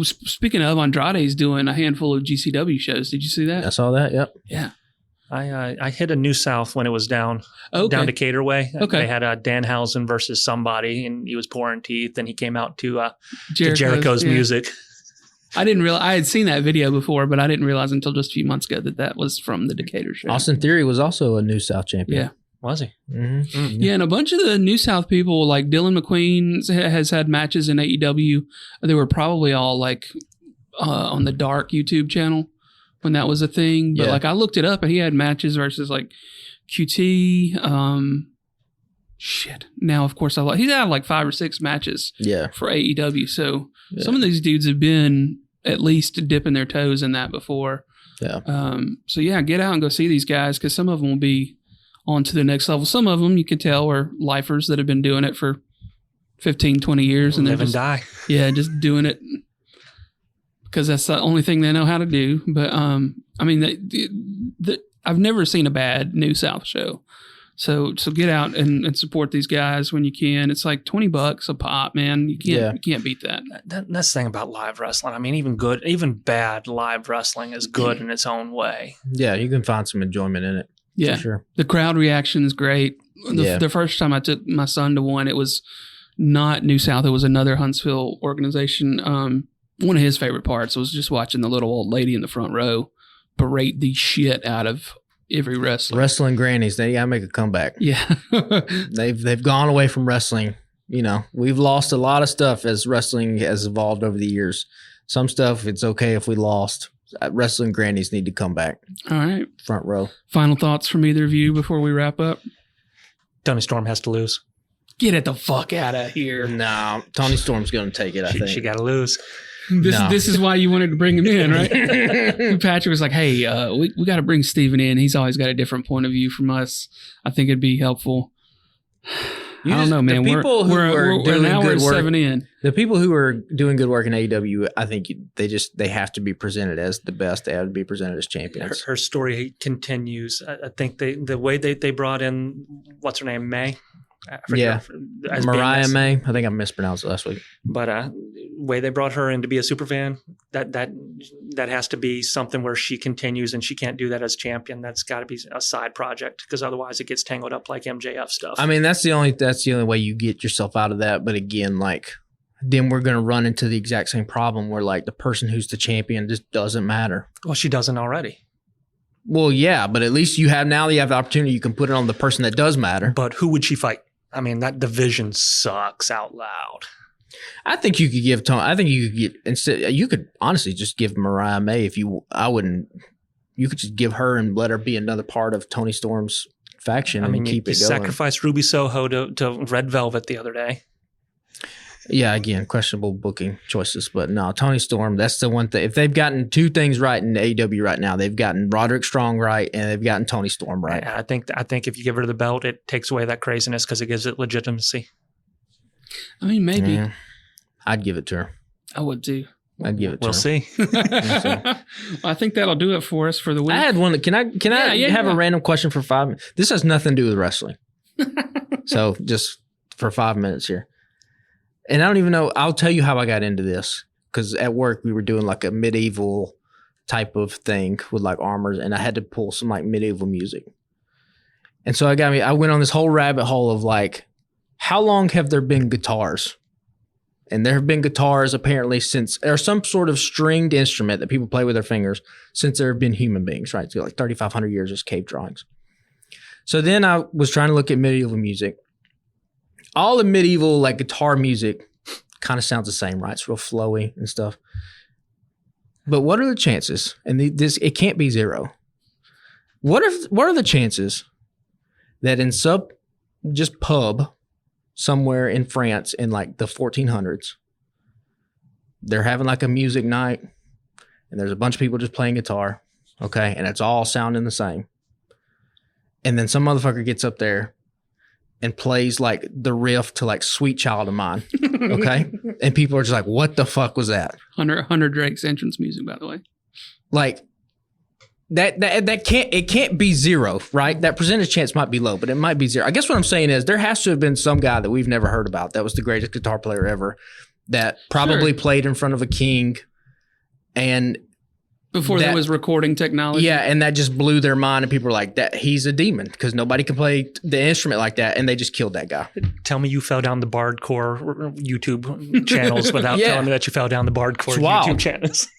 Speaking of, Andrade's doing a handful of GCW shows. Did you see that? I saw that. Yep. Yeah. I hit a New South when it was down Decatur way. Okay. They had Danhausen versus somebody, and he was pouring teeth, and he came out to Jericho's music. I didn't realize I had seen that video before, but I didn't realize until just a few months ago that was from the Decatur show. Austin Theory was also a New South champion. Yeah. Was he? Mm-hmm. Mm. Yeah, and a bunch of the New South people, like Dylan McQueen, has had matches in AEW. They were probably all like on the Dark YouTube channel when that was a thing. But like I looked it up, and he had matches versus like QT. Now, of course, he's had like 5 or 6 matches. For AEW. So some of these dudes have been at least dipping their toes in that before. Yeah. So yeah, get out and go see these guys because some of them will be on to the next level. Some of them you can tell are lifers that have been doing it for 15, 20 years. And live and die. Yeah, just doing it because that's the only thing they know how to do. But I mean, I've never seen a bad New South show. So get out and support these guys when you can. It's like $20 a pop, man. You can't beat that. That's the thing about live wrestling. I mean, even bad live wrestling is good in its own way. Yeah, you can find some enjoyment in it. Yeah, for sure. The crowd reaction is great. The first time I took my son to one, it was not New South. It was another Huntsville organization. One of his favorite parts was just watching the little old lady in the front row berate the shit out of every wrestler. Wrestling grannies, they gotta make a comeback. Yeah. They've gone away from wrestling. We've lost a lot of stuff as wrestling has evolved over the years. Some stuff it's okay if we lost. Wrestling grannies need to come back. All right. Front row. Final thoughts from either of you before we wrap up? Tony Storm has to lose. Get it the fuck out of here. No, Tony Storm's going to take it, I think. She got to lose. This is why you wanted to bring him in, right? Patrick was like, hey, we got to bring Stephen in. He's always got a different point of view from us. I think it'd be helpful. I don't know, man. We're 7 in. The people who are doing good work in AEW, I think they have to be presented as the best. They have to be presented as champions. Her story continues. I think the way they brought in, what's her name, May? Mariah May. I think I mispronounced it last week. But way they brought her in to be a super fan, that has to be something where she continues, and she can't do that as champion. That's got to be a side project because otherwise it gets tangled up like MJF stuff. I mean, that's the only way you get yourself out of that. But again, then we're going to run into the exact same problem where the person who's the champion just doesn't matter. Well, she doesn't already. Well, yeah, but at least you have the opportunity. You can put it on the person that does matter. But who would she fight? I mean, that division sucks out loud. I think you could give Tony. I think you could get instead. You could honestly just give Mariah May if you. I wouldn't. You could just give her and let her be another part of Tony Storm's faction. And keep it going. Sacrificed Ruby Soho to Red Velvet the other day. Yeah, again, questionable booking choices, but no, Tony Storm. That's the one thing. If they've gotten 2 things right in AEW right now, they've gotten Roderick Strong right, and they've gotten Tony Storm right. I think if you give her the belt, it takes away that craziness because it gives it legitimacy. I mean, maybe. Yeah. I'd give it to her. I would too. I'd give it to We'll her. see. I think that'll do it for us for the week. I had one. Can I have a random question for 5 minutes? This has nothing to do with wrestling. So just for 5 minutes here. And I don't even know. I'll tell you how I got into this. Because at work, we were doing like a medieval type of thing with like armors. And I had to pull some like medieval music. And so I went on this whole rabbit hole of like, how long have there been guitars? And there have been guitars apparently since, or some sort of stringed instrument that people play with their fingers since there have been human beings, right? So like 3,500 years as cave drawings. So then I was trying to look at medieval music. All the medieval like guitar music kind of sounds the same, right? It's real flowy and stuff. But what are the chances? And it can't be zero. What are the chances that in just pub somewhere in France in like the 1400s, they're having like a music night and there's a bunch of people just playing guitar, okay? And it's all sounding the same. And then some motherfucker gets up there and plays like the riff to like Sweet Child of Mine, okay? And people are just like, what the fuck was that? Hunter Drake's entrance music, by the way. Like, That can't be zero, right? That percentage chance might be low, but it might be zero. I guess what I'm saying is there has to have been some guy that we've never heard about that was the greatest guitar player ever that probably played in front of a king and before there was recording technology. Yeah, and that just blew their mind and people were like, that he's a demon because nobody can play the instrument like that, and they just killed that guy. Tell me you fell down the Bardcore YouTube channels without telling me that you fell down the Bardcore YouTube channels.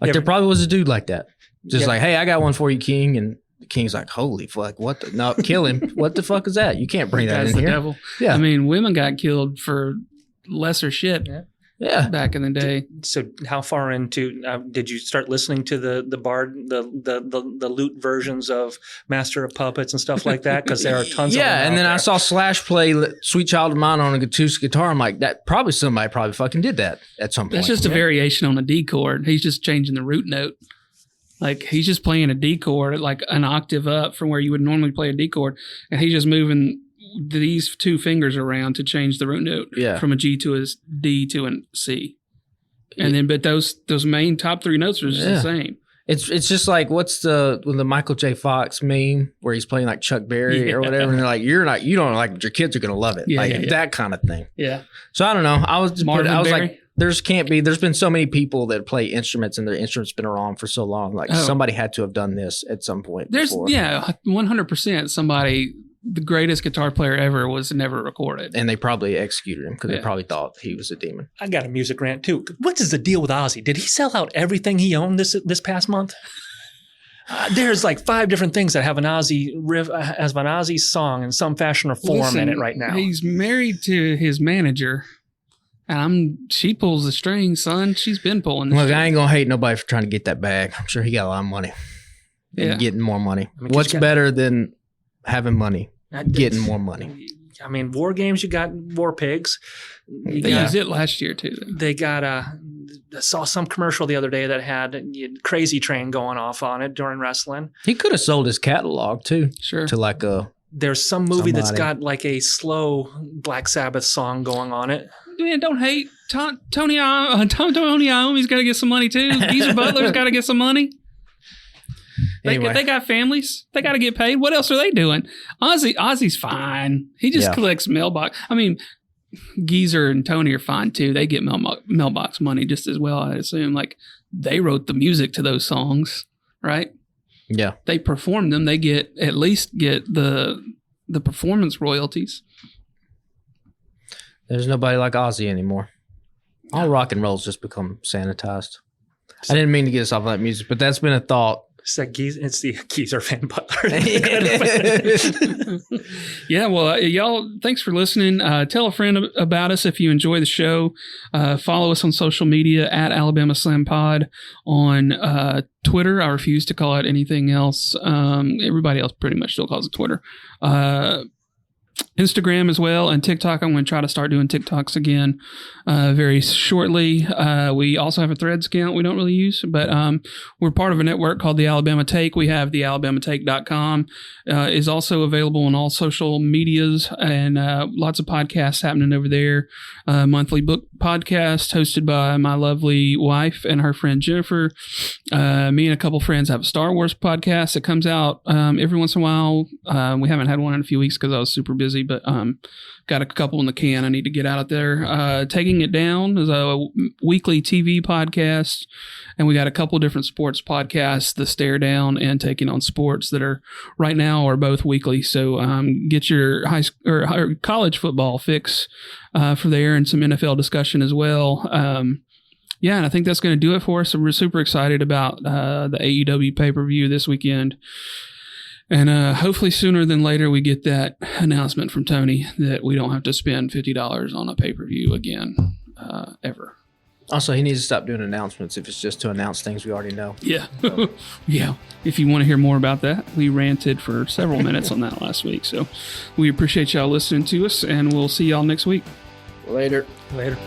Like there probably was a dude like that. Just like, hey, I got one for you, King. And the King's like, holy fuck, what the? No, kill him. What the fuck is that? You can't bring that in here. Devil. Yeah. I mean, women got killed for lesser shit back in the day. So how far into, did you start listening to the lute versions of Master of Puppets and stuff like that? Because there are tons of them and then there. I saw Slash play Sweet Child of Mine on a acoustic guitar. I'm like, somebody probably fucking did that at some point. That's just a variation on a D chord. He's just changing the root note. Like he's just playing a D chord like an octave up from where you would normally play a D chord, and he's just moving these two fingers around to change the root note from a G to a D to a C. And then, but those main top three notes are just the same. It's just like what's the Michael J. Fox meme where he's playing like Chuck Berry or whatever, and they're like, you don't like, but your kids are gonna love it, that kind of thing. Yeah. So I don't know. I was Berry? like, there's been so many people that play instruments and their instruments been around for so long. Like somebody had to have done this at some point. Before. 100% somebody. The greatest guitar player ever was never recorded. And they probably executed him because they probably thought he was a demon. I got a music rant too. What is the deal with Ozzy? Did he sell out everything he owned this past month? There's like 5 different things that have an Ozzy riff, has an Ozzy song in some fashion or form in it right now. He's married to his manager. And she pulls the strings, son. She's been pulling the strings. I ain't going to hate nobody for trying to get that bag. I'm sure he got a lot of money. And getting more money. I mean, what's better than having money? Getting more money. I mean, War Games, you got War Pigs. They used it last year, too. They got I saw some commercial the other day that had Crazy Train going off on it during wrestling. He could have sold his catalog, too. Sure. To like a... There's some movie that's got like a slow Black Sabbath song going on it. Man, don't hate. Tony Iommi's got to get some money, too. Geezer Butler's got to get some money. Anyway. They got families. They got to get paid. What else are they doing? Ozzy's fine. He just collects mailbox. I mean, Geezer and Tony are fine too. They get mailbox money just as well, I assume. Like they wrote the music to those songs, right? Yeah. They performed them. They at least get the performance royalties. There's nobody like Ozzy anymore. All rock and roll's just become sanitized. I didn't mean to get us off of that music, but that's been a thought. It's the Geezer fan Butler. Yeah, well, y'all, thanks for listening. Tell a friend about us if you enjoy the show. Follow us on social media at Alabama Slam Pod on Twitter. I refuse to call it anything else. Everybody else pretty much still calls it Twitter. Instagram as well, and TikTok. I'm going to try to start doing TikToks again very shortly. We also have a Threads account we don't really use, but we're part of a network called the Alabama Take. We have the alabamatake.com. Is also available on all social medias, and lots of podcasts happening over there. Monthly book podcast hosted by my lovely wife and her friend Jennifer. Me and a couple friends have a Star Wars podcast that comes out every once in a while. We haven't had one in a few weeks because I was super busy, but got a couple in the can I need to get out there. Taking It Down is a weekly TV podcast, and we got a couple different sports podcasts, The Stare Down and Taking on Sports, that are right now are both weekly. So get your high or college football fix for there, and some NFL discussion as well. Yeah, and I think that's going to do it for us. So we're super excited about the AEW pay-per-view this weekend. And hopefully sooner than later we get that announcement from Tony that we don't have to spend $50 on a pay-per-view again, ever. Also, he needs to stop doing announcements if it's just to announce things we already know. Yeah. Yeah. If you want to hear more about that, we ranted for several minutes on that last week. So we appreciate y'all listening to us, and we'll see y'all next week. Later. Later.